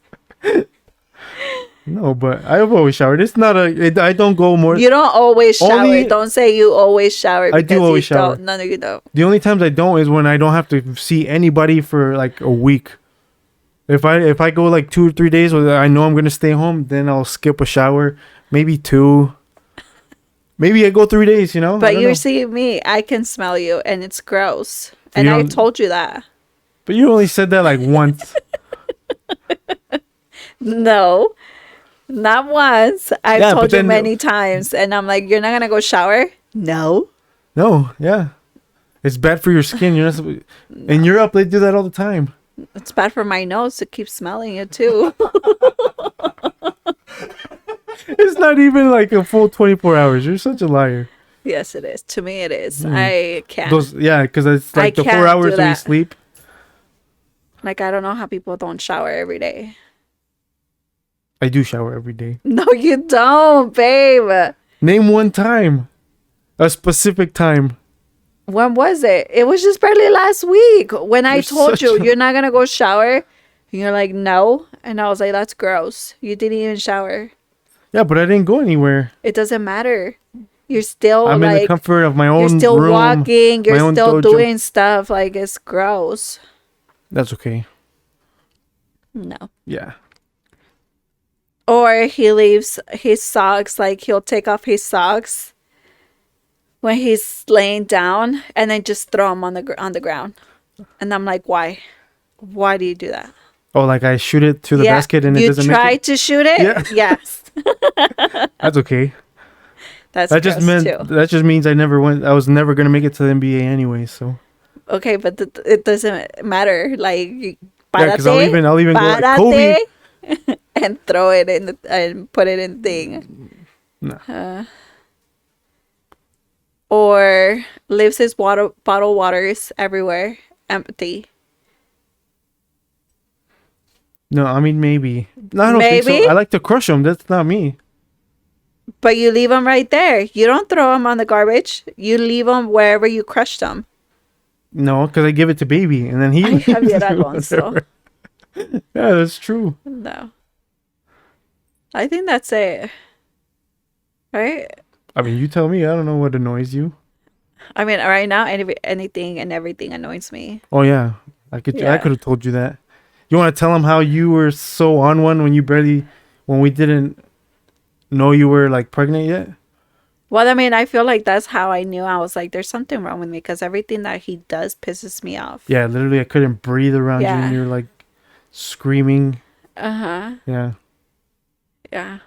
No, but I've always showered. It's not I don't go more. You don't always shower. Only- Don't say you always shower. I do because always you shower. Don't. No, you don't. The only times I don't is when I don't have to see anybody for like a week. If I go like 2 or 3 days where I know I'm gonna stay home, then I'll skip a shower, maybe 2. Maybe I go 3 days, you know. I But don't you know. see me, I can smell you, and it's gross. And you I don't- told you that. But you only said that like once. No, not once. I've Yeah, but told you then- many times. And I'm like, you're not going to go shower? No. No, yeah. It's bad for your skin. You're not supposed, in Europe, they do that all the time. It's bad for my nose to keep smelling it too. It's not even like a full 24 hours. You're such a liar. Yes, it is. To me, it is. I can't. Yeah, because it's I like the 4 can't do hours that we that. sleep. Like, I don't know how people don't shower every day. I do shower every day. No, you don't, babe. Name one time. A specific time. When was it? It was just barely last week when I You're told such you a- you're not gonna go shower. And you're like, no. And I was like, that's gross. You didn't even shower. Yeah, but I didn't go anywhere. It doesn't matter. You're still I'm in the like, comfort of my own you're still room. walking. my You're own still dojo. doing stuff. Like, it's gross. That's okay. No. Yeah. Or he leaves his socks, like he'll take off his socks when he's laying down and then just throw them on the ground. And I'm like, why? Why do you do that? Oh, like I shoot it to the basket and it you doesn't try make it? to shoot it? Yeah. Yes. That's okay. That's That just gross meant too. that just means I was never gonna make it to the NBA anyway. So Okay, but it doesn't matter. Like, yeah, because I'll párate, even go like Kobe. párate, and throw it in and put it in thing. Nah. Or leaves his bottle waters everywhere empty. No, I mean maybe. No, I don't think Maybe? so. I like to crush them. That's not me. But you leave them right there. You don't throw them on the garbage. You leave them wherever you crushed them. No, because I give it to baby and then he. Ay, Javier Alonso. Yeah, that's true. No. I think that's it. Right? I mean, you tell me. I don't know what annoys you. I mean, right now, anything and everything annoys me. Oh yeah, I could Yeah. have told you that. You want to tell him how you were so on one when we didn't know you were like pregnant yet? Well, I mean, I feel like that's how I knew. I was like, there's something wrong with me because everything that he does pisses me off. Yeah, literally, I couldn't breathe around you, Yeah. and you're like screaming. Uh-huh. Yeah, Yeah.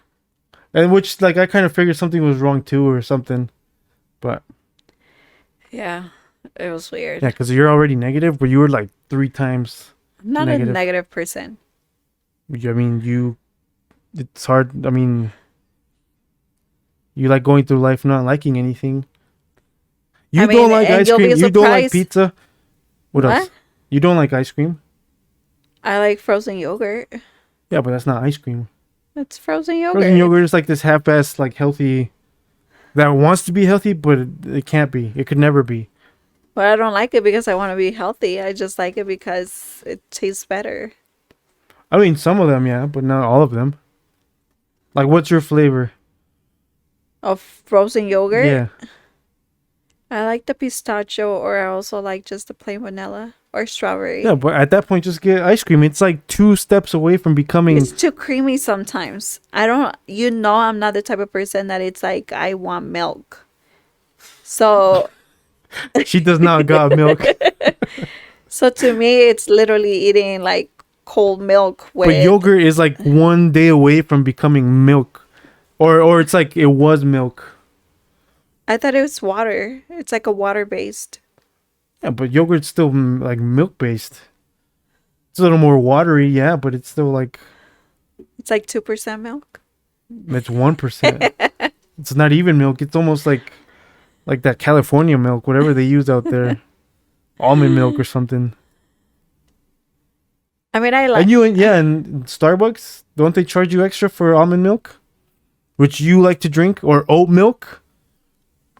and which like I kind of figured something was wrong too or something, but Yeah. It was weird. yeah, because you're already negative, but you were like 3 times. I'm not negative. a negative person. I mean, it's hard. I mean, you like going through life not liking anything. You I mean, don't like and ice you'll be cream. You don't like surprised- pizza. What else? What? You don't like ice cream? I like frozen yogurt. Yeah, but that's not ice cream. It's frozen yogurt. Frozen yogurt is like this half-assed, like healthy, that wants to be healthy, but it can't be. It could never be. But I don't like it because I want to be healthy. I just like it because it tastes better. I mean, some of them, yeah, but not all of them. Like, what's your flavor? Of frozen yogurt? Yeah. I like the pistachio, or I also like just the plain vanilla or strawberry. Yeah, but at that point, just get ice cream. It's like 2 steps away from becoming... It's too creamy sometimes. I'm not the type of person that it's like, I want milk. So, She does not got milk. so to me, it's literally eating like cold milk with. But yogurt is like 1 day away from becoming milk. Or it's like it was milk. I thought it was water. It's like a water based. Yeah, but yogurt's still like milk based. It's a little more watery, yeah, but it's still like It's like 2% milk. it's 1%. It's not even milk. It's almost like that California milk, whatever they use out there, almond milk or something. I mean, I like. And in Starbucks, don't they charge you extra for almond milk, which you like to drink, or oat milk?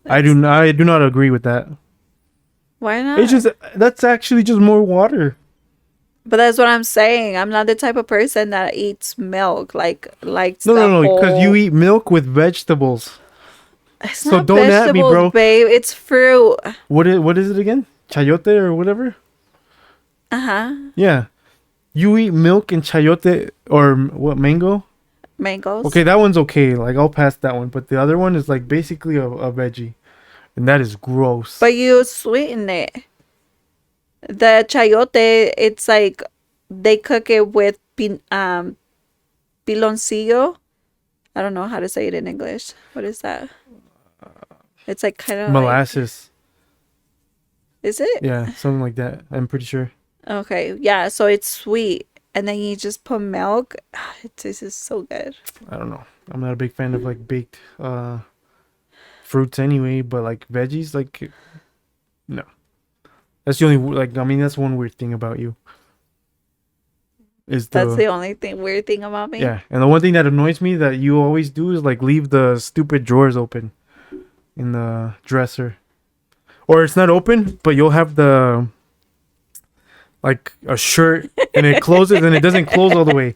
I do not agree with that. Why not? It's just that's actually just more water. But that's what I'm saying. I'm not the type of person that eats milk. Likes No, because you whole- eat milk with vegetables. It's so not don't at me, vegetables, bro. babe. It's fruit. What is it again? Chayote or whatever? Uh-huh. Yeah. You eat milk and chayote or what, mango? Mangoes. Okay, that one's okay. Like, I'll pass that one. But the other one is like basically a veggie. And that is gross. But you sweeten it. The chayote, it's like they cook it with piloncillo. I don't know how to say it in English. What is that? It's like kind of like, Molasses. is it? Yeah, something like that. I'm pretty sure. Okay, yeah. So it's sweet, and then you just put milk. It tastes so good. I don't know. I'm not a big fan of like baked fruits anyway, but like veggies, like no. That's the only like I mean that's one weird thing about you. Is That's the only weird thing about me. yeah, and the one thing that annoys me that you always do is like leave the stupid drawers open in the dresser, or it's not open, but you'll have the like a shirt and it closes and it doesn't close all the way.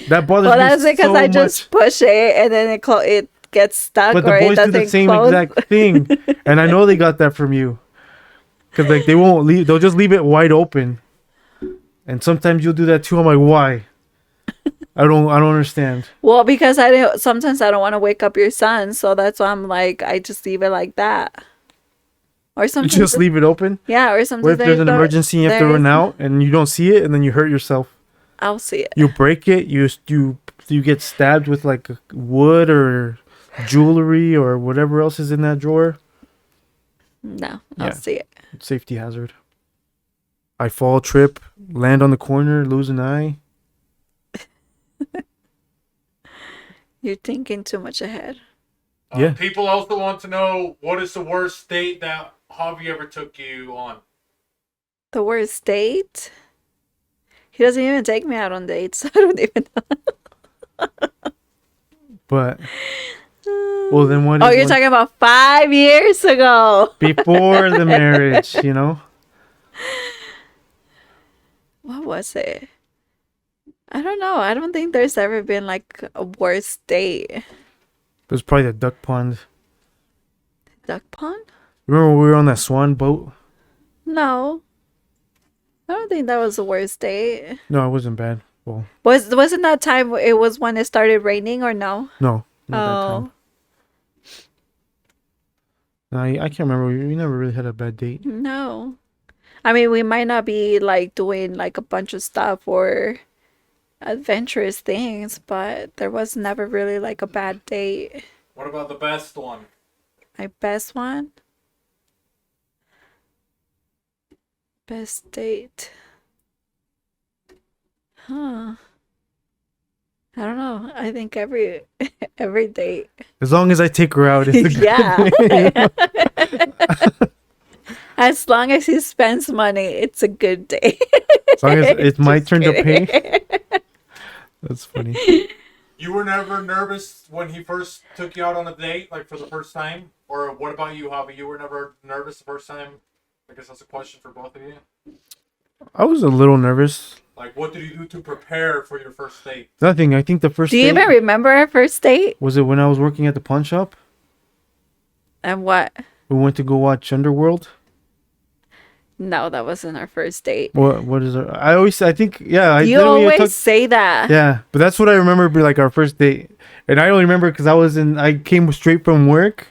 That bothers Well, me that's because so I just much. push it and then it gets stuck But the or it boys do doesn't the same close. exact thing, and I know they got that from you, because like they won't leave. They'll just leave it wide open, and sometimes you'll do that too. I'm like, why? I don't understand. Well, because sometimes I don't want to wake up your son, so that's why I'm like I just leave it like that. Or You sometimes just leave it open. yeah, or sometimes What if there's an emergency and you have to run out and you don't see it and then you hurt yourself? I'll see it. You break it. You get stabbed with like wood or jewelry or whatever else is in that drawer. No, I'll Yeah. see it. Safety hazard. I fall, trip, land on the corner, lose an eye. You're thinking too much ahead. Yeah. People also want to know what is the worst date that Javi ever took you on. The worst date? He doesn't even take me out on dates. I don't even know. But well, then what? Oh, is you're one- talking about 5 years ago. before the marriage, you know? What was it? I don't know. I don't think there's ever been like a worst date. It was probably the duck pond. Duck pond? Remember when we were on that swan boat? No. I don't think that was the worst date. No, it wasn't bad. Well, Wasn't that time it was when it started raining or no? no, not that Oh. time. No, I can't remember. We never really had a bad date. No. I mean, we might not be like doing like a bunch of stuff or adventurous things, but there was never really like a bad date. What about the best one? My best one? Best date. Huh. I don't know. I think every date. As long as I take her out, it's a good Yeah. day. As long as he spends money, it's a good day. As long as it's my Just turn to kidding. pay. That's funny. You were never nervous when he first took you out on a date, like for the first time? Or what about you, Javi? You were never nervous the first time? I guess that's a question for both of you. I was a little nervous. Like, what did you do to prepare for your first date? Nothing. I think the first Do you date even remember our first date? was it when I was working at the pawn shop. And what? We went to go watch Underworld. No, that wasn't our first date. What is it? I think yeah. You didn't we always say that. Yeah, but that's what I remember be like our first date, and I only remember because I came straight from work.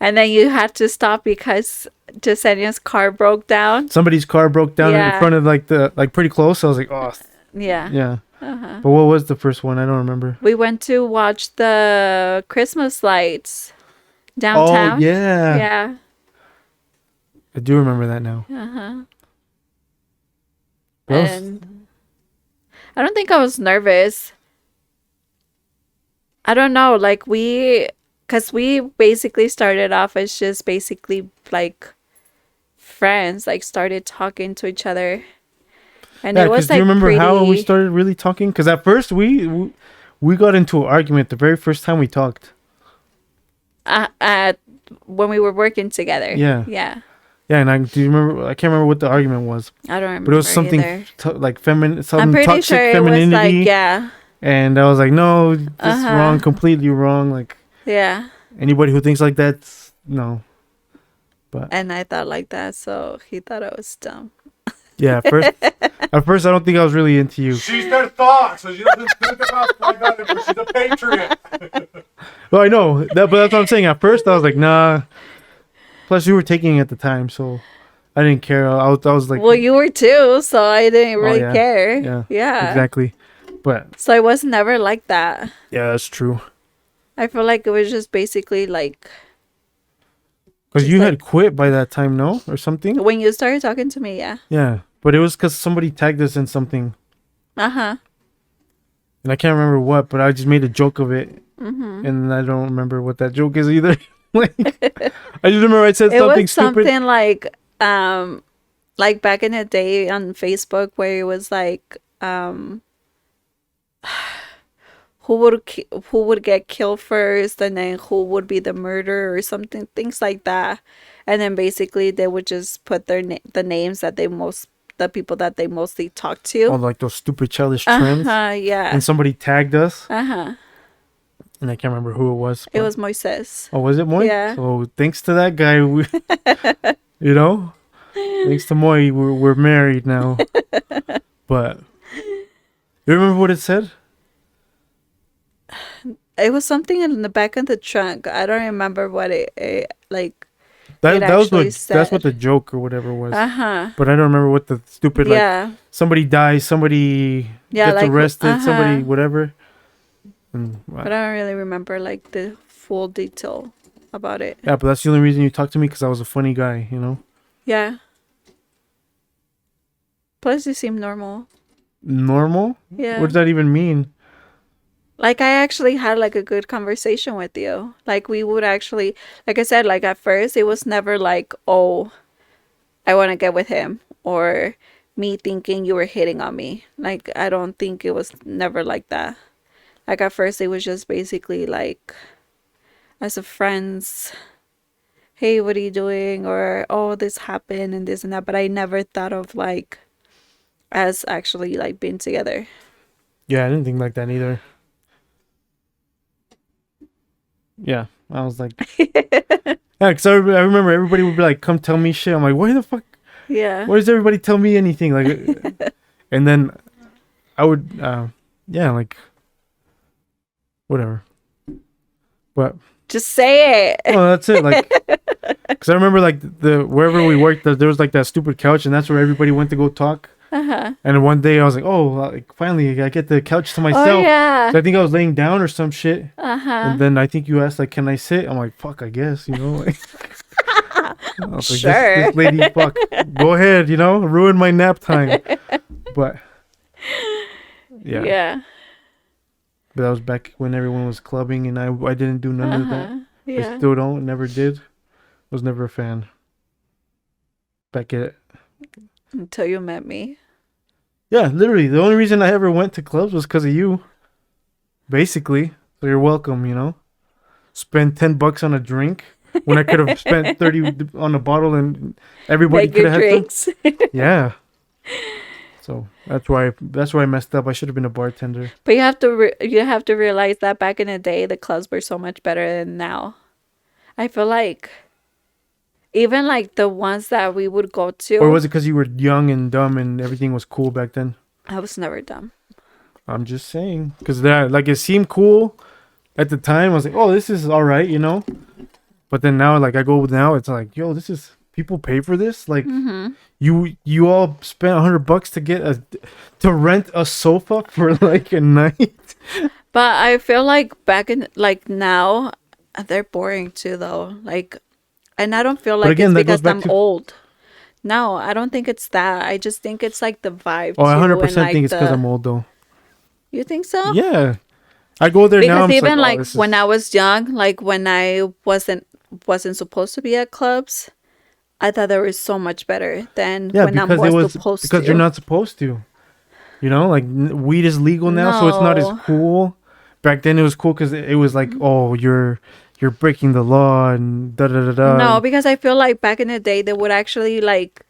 And then you had to stop because Jasenia's car broke down. Somebody's car broke down in Yeah. front of like pretty close. So I was like, oh Yeah. yeah. Uh-huh. But what was the first one? I don't remember. We went to watch the Christmas lights downtown. Oh yeah. Yeah. I do remember that now. Uh-huh. What else? And I don't think I was nervous. I don't know, like because we basically started off as just basically like friends, like started talking to each other. And Yeah, it was do like you remember how we pretty- started really talking? Because at first we got into an argument the very first time we talked. when we were working together. Yeah. Yeah. Yeah, and do you remember? I can't remember what the argument was, I don't remember. but it was something either. like feminine, I'm something pretty toxic sure it was femininity. like, yeah. And I was like, no, this is Uh-huh. wrong, completely wrong. Like Yeah. anybody who thinks like that's no. But And I thought like that, so he thought I was dumb. yeah, at first I don't think I was really into you. She's their thought, so she doesn't think about like that, but she's a patriot. Well, I know that, but that's what I'm saying. At first I was like, nah. Plus you were taking it at the time, so I didn't care. I was like, Well, you were too, so I didn't really yeah. care. Yeah. Yeah. Exactly. But So I was never like that. yeah, that's true. I feel like it was just basically like Because just you like had quit by that time, no? Or something? when you started talking to me, yeah. Yeah. But it was because somebody tagged us in something. Uh-huh. And I can't remember what, but I just made a joke of it. Mm-hmm. And I don't remember what that joke is either. Like, I just remember I said It something was stupid. something like back in the day on Facebook where it was like who would get killed first, and then who would be the murderer or something, things like that. And then basically they would just put the names that the people that they mostly talk Oh, to. like those stupid childish trends. Yeah. And somebody tagged us. Uh-huh. And I can't remember who it was. It but- was Moises. Oh, was it Moy? Yeah. So thanks to that guy, you know, thanks to Moy, we're married now. But you remember what it said? It was something in the back of the trunk. I don't remember what it like. That It that was actually that's what said. the joke or whatever was. Uh-huh. But I don't remember what the stupid like Yeah. somebody dies, somebody Yeah, gets like, arrested, somebody uh-huh. whatever. And But I don't really remember like the full detail about it. yeah, but that's the only reason you talked to me because I was a funny guy, you know. Yeah. Plus, you seem normal. Normal? Yeah. What does that even mean? Like I actually had like a good conversation with you. Like we would actually, like I said, like at first it was never like, oh, I want to get with him, or me thinking you were hitting on me. Like I don't think it was never like that. Like at first it was just basically like as a friends, hey, what are you doing? Or oh, this happened and this and that. But I never thought of like as actually like being together. Yeah, I didn't think like that either. Yeah, I was like, yeah, because I remember everybody would be like, come tell me shit. I'm like, why the fuck? Yeah. Why does everybody tell me anything? Like, and then I would, yeah, like, whatever. But Just say it. well, that's it. Like, because I remember like wherever we worked, there was like that stupid couch, and that's where everybody went to go talk. Uh-huh. And one day I was like, oh, like finally I get the couch to Oh myself. yeah. So I think I was laying down or some shit. Uh-huh. And then I think you asked like, can I sit? I'm like, fuck, I guess, you know. Like, I was like, Sure. this lady, fuck, go ahead, you know, ruin my nap time. But yeah. Yeah. But that was back when everyone was clubbing, and I didn't do none of that. Uh-huh. I Yeah. still don't, never did. Was never a fan. Back at Until you met me. yeah, literally the only reason I ever went to clubs was because of you. Basically, so you're welcome. You know, spend $10 on a drink when I could have spent 30 on a bottle, and everybody Make could your have had drinks. some. Yeah. So that's why I messed up. I should have been a bartender. But you have to realize that back in the day, the clubs were so much better than now. I feel like even like the ones that we would go to. Or was it because you were young and dumb and everything was cool back then? I was never dumb. I'm just saying, because that like it seemed cool at the time. I was like, oh, this is all right, you know. But then now, like I go now, it's like, yo, this is people pay for this. Like you all spent $100 to get to rent a sofa for like a night. But I feel like back in like now, they're boring too though. Like, and I don't feel like again, that it's goes because back I'm to- old. No, I don't think it's that. I just think it's like the vibe. Oh, I too, 100% and, like, think it's because I'm old though. You think so? Yeah, I go there now. Because I'm just even oh, like this is- when I was young, like when I wasn't supposed to be at clubs, I thought they were so much better than yeah, when I because was supposed to. because you're not supposed to. You know, like weed is legal now, so it's not as No. cool. Back then, it was cool because it was like, oh, you're breaking the law and da da da da. No, because I feel like back in the day they would actually like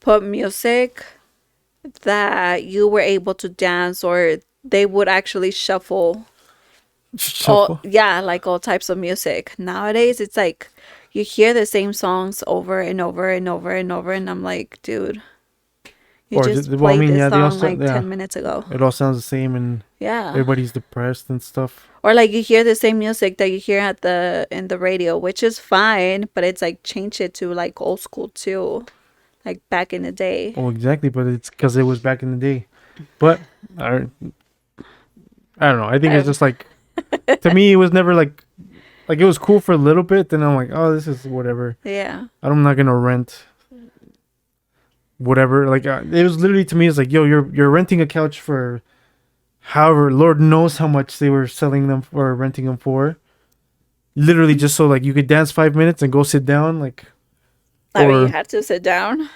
put music that you were able to dance, or they would actually shuffle. Shuffle. Yeah, like all types of music. Nowadays it's like you hear the same songs over and over and over and over, and I'm like, dude, you Or just well, I played mean, this yeah, they song also- like yeah. 10 minutes ago. It all sounds the same, and Yeah. everybody's depressed and stuff. Or like you hear the same music that you hear in the radio, which is fine, but it's like change it to like old school too. like back in the day. Oh, exactly. But it's because it was back in the day. But I don't know. I think it's just like, to me, it was never like it was cool for a little bit. Then I'm like, oh, this is whatever. Yeah. I'm not gonna rent whatever. Like it was literally, to me, it's like, yo, you're renting a couch for, however, Lord knows how much they were selling them or renting them for. Literally just so like you could dance 5 minutes and go sit down, like. I mean, you Or had to sit down.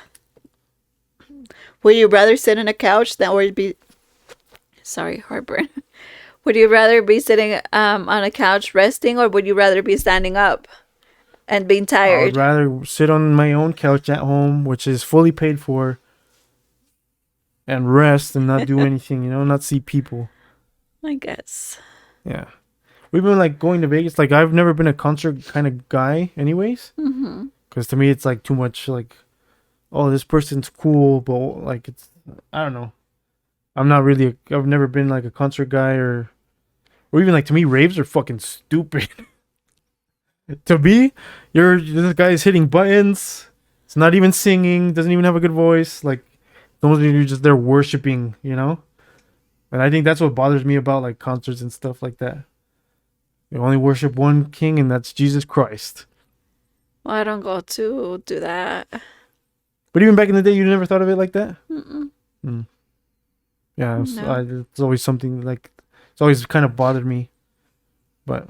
Would you rather sit on a couch than or be? Sorry, heartburn. Would you rather be sitting on a couch resting, or would you rather be standing up and being I would tired? rather sit on my own couch at home, which is fully paid for, and rest and not do anything, not see people. I guess. Yeah. We've been like going to Vegas. Like I've never been a concert kind of guy anyways. Mm-hmm. Because to me it's like too much like, oh, this person's cool, but like it's, I don't know. I'm not really, I've never been like a concert guy or even like, to me, raves are fucking stupid. To me, this guy is hitting buttons. It's not even singing. Doesn't even have a good voice. Like, those you're just there worshiping, And I think that's what bothers me about like concerts and stuff like that. We only worship one king, and that's Jesus Christ. Well, I don't go to do that. But even back in the day, you never thought of it like that. Mm-mm. Yeah, No. it's always something like, it's always kind of bothered me. But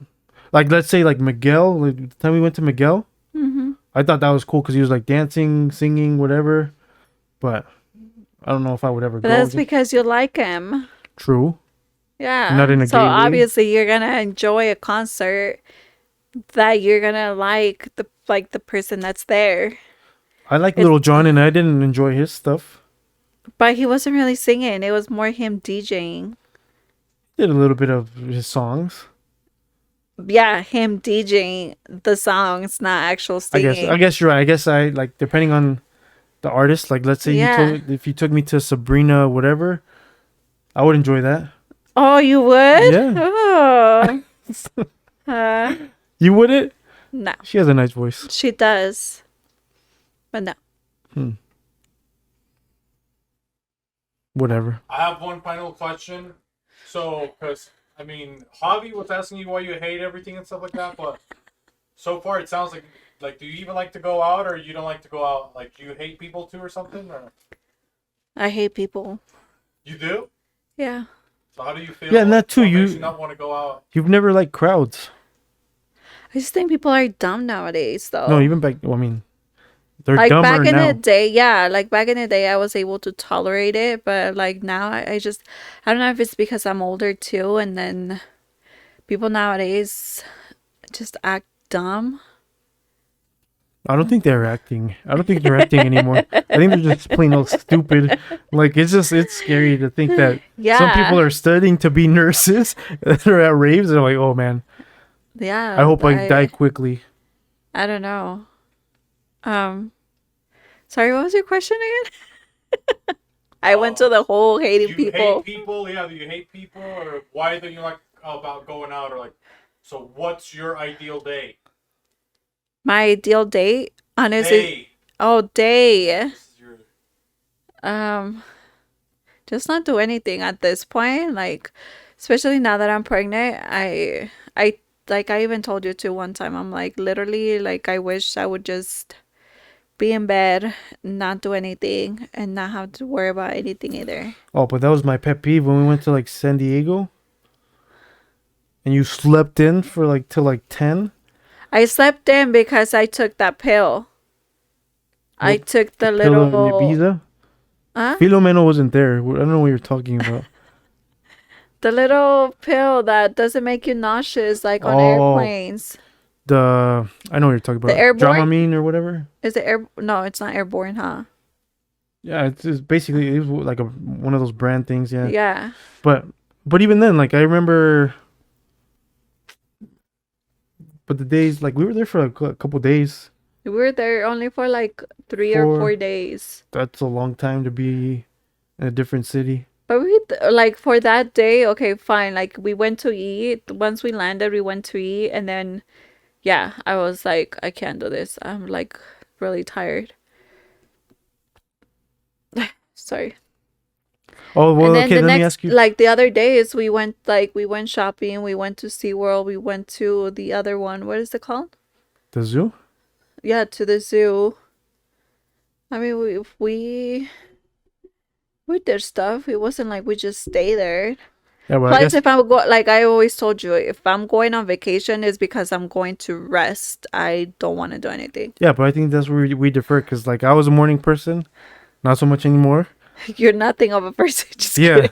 like, let's say like Miguel, like, the time we went to Miguel, Mm-hmm. I thought that was cool because he was like dancing, singing, whatever. But I don't know if I would ever But go that's again. because you like him. True. Yeah. Not in a So gay way. obviously you're gonna enjoy a concert that you're gonna like the person that's there. I like It's- Little John, and I didn't enjoy his stuff. But he wasn't really singing. It was more him DJing. Did a little bit of his songs. Yeah, him DJing the songs, not actual singing. I guess you're right. I guess I like, depending on the artist. Like, let's say Yeah. if you took me to Sabrina, whatever, I would enjoy that. Oh, you would? Yeah. Oh. uh, You wouldn't? no, She has a nice voice. she does. But no. Whatever. I have one final question. So, because, I mean, Javi was asking you why you hate everything and stuff like that, but so far it sounds like, do you even like to go out, or you don't like to go out? Like, do you hate people too or something? Or I hate people. you do? Yeah. So how do you feel? Yeah, and that too, What makes you- you not want to go out? You've never liked crowds. I just think people are dumb nowadays, though. No, even back. Well, I mean, they're like dumber back in now. the day, yeah. Like back in the day, I was able to tolerate it, but like now, I just, I don't know if it's because I'm older too, and then people nowadays just act dumb. I don't think they're acting. I don't think they're acting anymore. I think they're just plain old stupid. Like, it's scary to think that Yeah. some people are studying to be nurses that are at raves. They're like, oh man, Yeah. I hope I die quickly. I don't know. Sorry, what was your question again? I went to the whole hating You people. hate people? Yeah, do you hate people? Or why don't you like about going out? Or like, so what's your ideal day? My ideal date, honestly. Day. Oh, day. This is your- Just not do anything at this point. Like, especially now that I'm pregnant, I like I even told you to one time. I'm like literally like I wish I would just be in bed, not do anything, and not have to worry about anything either. Oh, but that was my pet peeve when we went to like San Diego, and you slept in for like till like 10. I slept in because I took that pill. I What took the Pillow in little Ibiza. huh? Filomeno wasn't there. I don't know what you're talking about. The little pill that doesn't make you nauseous like on Oh. airplanes. I know what you're talking about. airborne? Dramamine or whatever. Is it air? No, it's not airborne, huh? Yeah, it's basically, it was like one of those brand things. Yeah. Yeah. But even then, like I remember. But the days, like we were there for like a couple days. We were there only for like 3 or 4 days. That's a long time to be in a different city. But like for that day, okay, fine. Like we went to eat. Once we landed, we went to eat, and then, yeah, I was like, I can't do this. I'm like really tired. Sorry. Oh well, And then okay. the Let me next, ask you. like the other days, we went shopping. We went to SeaWorld. We went to the other one. What is it called? The zoo? Yeah, to the zoo. I mean, we did stuff. It wasn't like we just stay there. Yeah, well, I Plus, guess. if I'm go like I always told you, if I'm going on vacation, it's because I'm going to rest. I don't want to do anything. Yeah, but I think that's where we differ. Cause like I was a morning person, not so much anymore. You're nothing of a person. Just Yeah. kidding.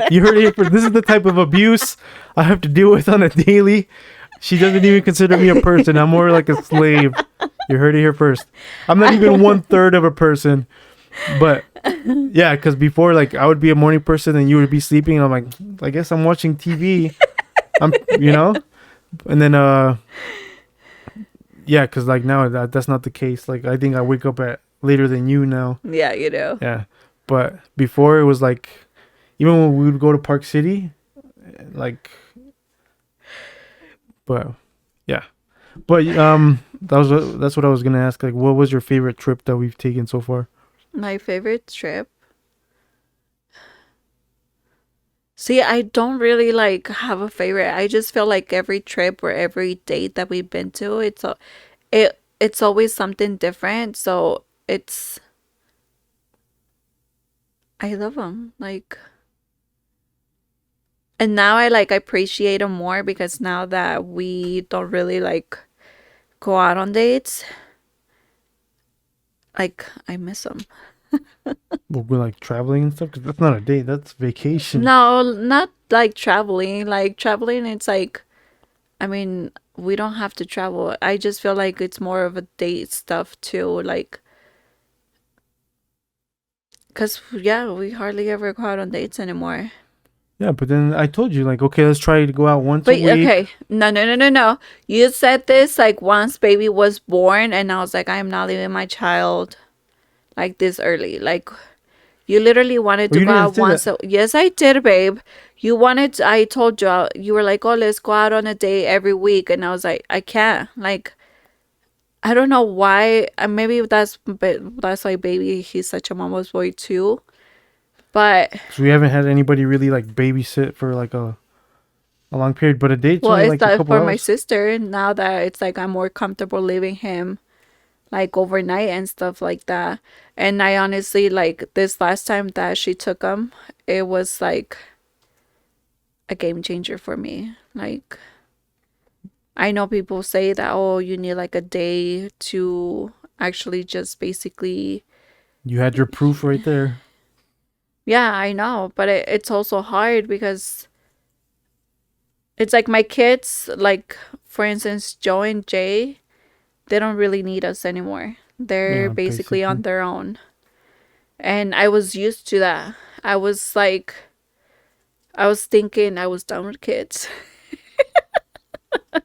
You heard it here first. This is the type of abuse I have to deal with on a daily. She doesn't even consider me a person. I'm more like a slave. You heard it here first. I'm not even 1/3 of a person. But yeah, because before, like, I would be a morning person and you would be sleeping. And I'm like, I guess I'm watching TV. You know? And then, yeah, because like now that's not the case. Like, I think I wake up at later than you now. Yeah, you know. Yeah. But before it was like, even when we would go to Park City, like, but yeah. But that's what I was gonna ask. Like, what was your favorite trip that we've taken so far? My favorite trip. See, I don't really like have a favorite. I just feel like every trip or every date that we've been to, it's always something different. So I love them. Like, and now I like appreciate them more because now that we don't really like go out on dates, like I miss them. We're like traveling and stuff. Cause that's not a date. That's vacation. No, not like traveling. Like traveling, it's like, I mean, we don't have to travel. I just feel like it's more of a date stuff too. Like, cause yeah, we hardly ever go out on dates anymore. Yeah, but then I told you like, okay, let's try to go out once But a week. okay, no. You said this like once baby was born, and I was like, I am not leaving my child like this early. Like, you literally wanted Well, to you go didn't out say once. that. Yes, I did, babe. You wanted. I told you. You were like, "Oh, let's go out on a date every week," and I was like, "I can't." Like, I don't know why. Maybe but that's why baby. He's such a mama's boy too. But Cause we haven't had anybody really like babysit for like a long period. But a date's well, only it's like a that couple for my hours. sister. Now that it's like I'm more comfortable leaving him like overnight and stuff like that. And I honestly like this last time that she took him, it was like a game changer for me. Like, I know people say that, oh, you need like a day to actually just basically, You had your proof right there. yeah, I know, but it's also hard because it's like my kids, like for instance, Joe and Jay, they don't really need us anymore. They're Yeah, basically basically. on their own. And I was used to that. I was like, I was thinking I was done with kids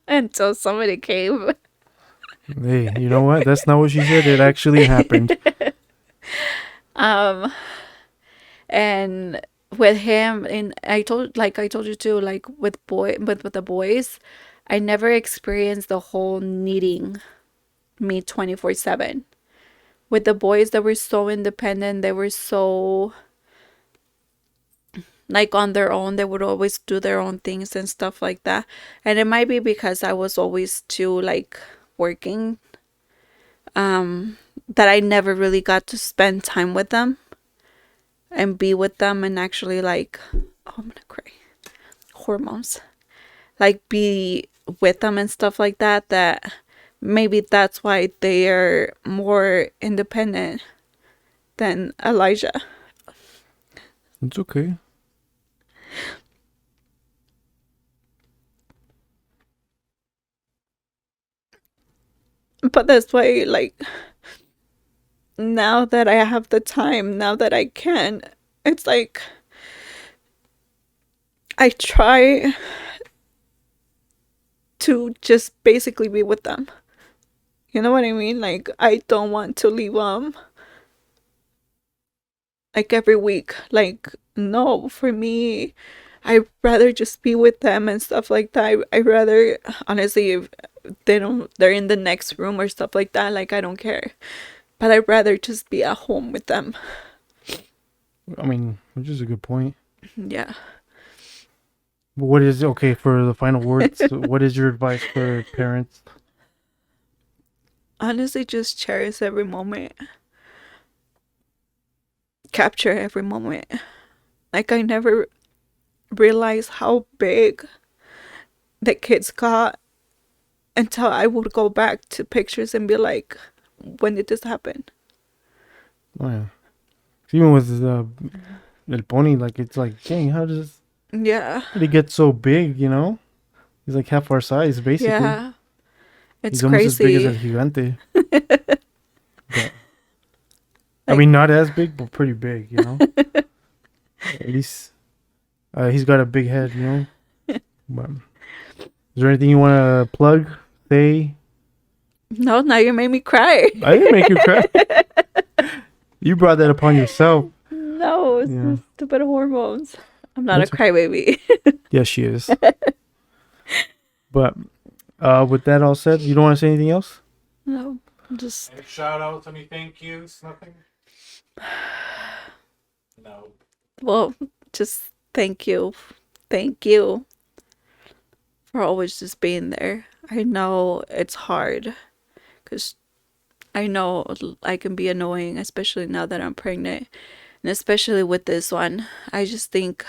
until somebody came. Hey, you know what? That's not what she said. It actually happened. Um, and with him, and I told you too, like with the boys, I never experienced the whole needing me 24/7. With the boys, they were so independent. They were so like on their own. They would always do their own things and stuff like that. And it might be because I was always too like working, that I never really got to spend time with them and be with them and actually like, oh, I'm gonna cry, hormones, like be with them and stuff like that. That maybe that's why they are more independent than Elijah. It's okay. But that's why, like, now that I have the time, now that I can, it's like I try to just basically be with them. You know what I mean? Like, I don't want to leave them like every week. Like, no, for me, I'd rather just be with them and stuff like that. I rather, honestly, if they're in the next room or stuff like that, like, I don't care. But I'd rather just be at home with them. I mean, which is a good point. Yeah. But what is okay for the final words? What is your advice for parents? Honestly, just cherish every moment. Capture every moment. Like, I never realized how big the kids got until I would go back to pictures and be like, when did this happen? Oh yeah. Even with El Pony, like it's like, dang, how Yeah. did he get so big? You know, he's like half our size basically. Yeah. It's He's almost as big as crazy. El Gigante. But, I mean, not as big, but pretty big. You know, at least he's got a big head. You know. But is there anything you want to plug? Say? No, now you made me cry. I didn't make you cry. You brought that upon yourself. No, it's Yeah. the stupid hormones. I'm not That's a crybaby. Yes, she is. But with that all said, you don't want to say anything else? No, just Any shout outs, any thank yous, nothing? No. well, just thank you for always just being there. I know it's hard because I know I can be annoying, especially now that I'm pregnant, and especially with this one. I just think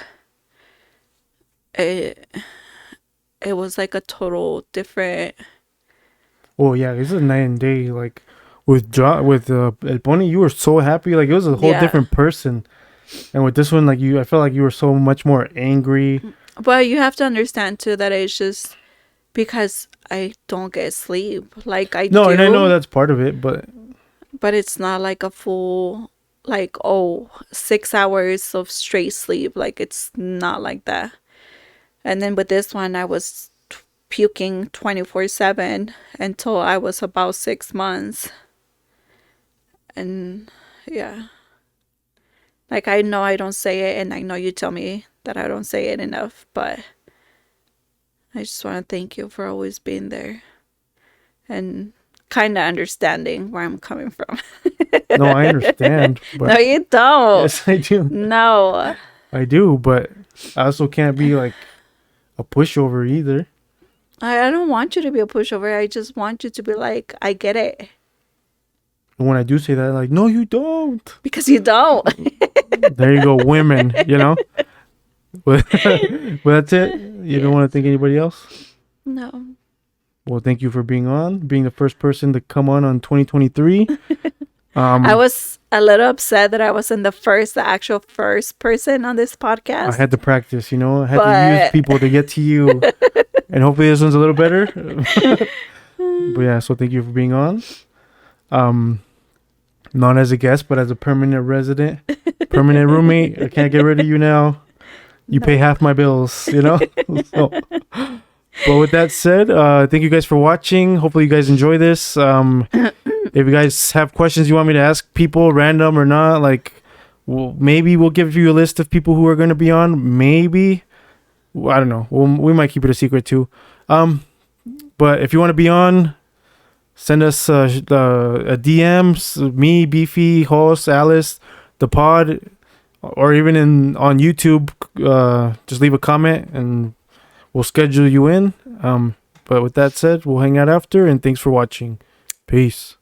it was like a total different. Oh yeah, this is night and day. Like with El Pony, you were so happy. Like it was a whole Yeah. different person. And with this one, like I felt like you were so much more angry. But you have to understand too that it's just because I don't get sleep. Like I No, do, and I know that's part of it, but but it's not like a full, like, 6 hours of straight sleep. Like it's not like that. And then with this one, I was puking 24/7 until I was about 6 months. And yeah, like I know I don't say it, and I know you tell me that I don't say it enough, but I just want to thank you for always being there and kind of understanding where I'm coming from. no, I understand. But No, you don't. yes, I do. No. I do, but I also can't be like a pushover either. I don't want you to be a pushover. I just want you to be like, I get it. And when I do say that, like, no, you don't. Because you don't. There you go, women. You know. But that's it. You don't want to thank anybody else. No. Well, thank you for being the first person to come on 2023. I was a little upset that I wasn't the actual first person on this podcast. I had to practice, you know. I had to use people to get to you. And hopefully this one's a little better. But yeah, so thank you for being on. Not as a guest, but as a permanent resident, permanent roommate. I can't get rid of you now. You pay half my bills, you know? So, but with that said, thank you guys for watching. Hopefully you guys enjoy this. If you guys have questions you want me to ask people, random or not, like, maybe we'll give you a list of people who are going to be on. Maybe. I don't know. We might keep it a secret too. But if you want to be on, send us a DM. Me, Beefy, Hoss, Alice, the pod, or even on YouTube. Just leave a comment and we'll schedule you in. But with that said, we'll hang out after. And thanks for watching. Peace.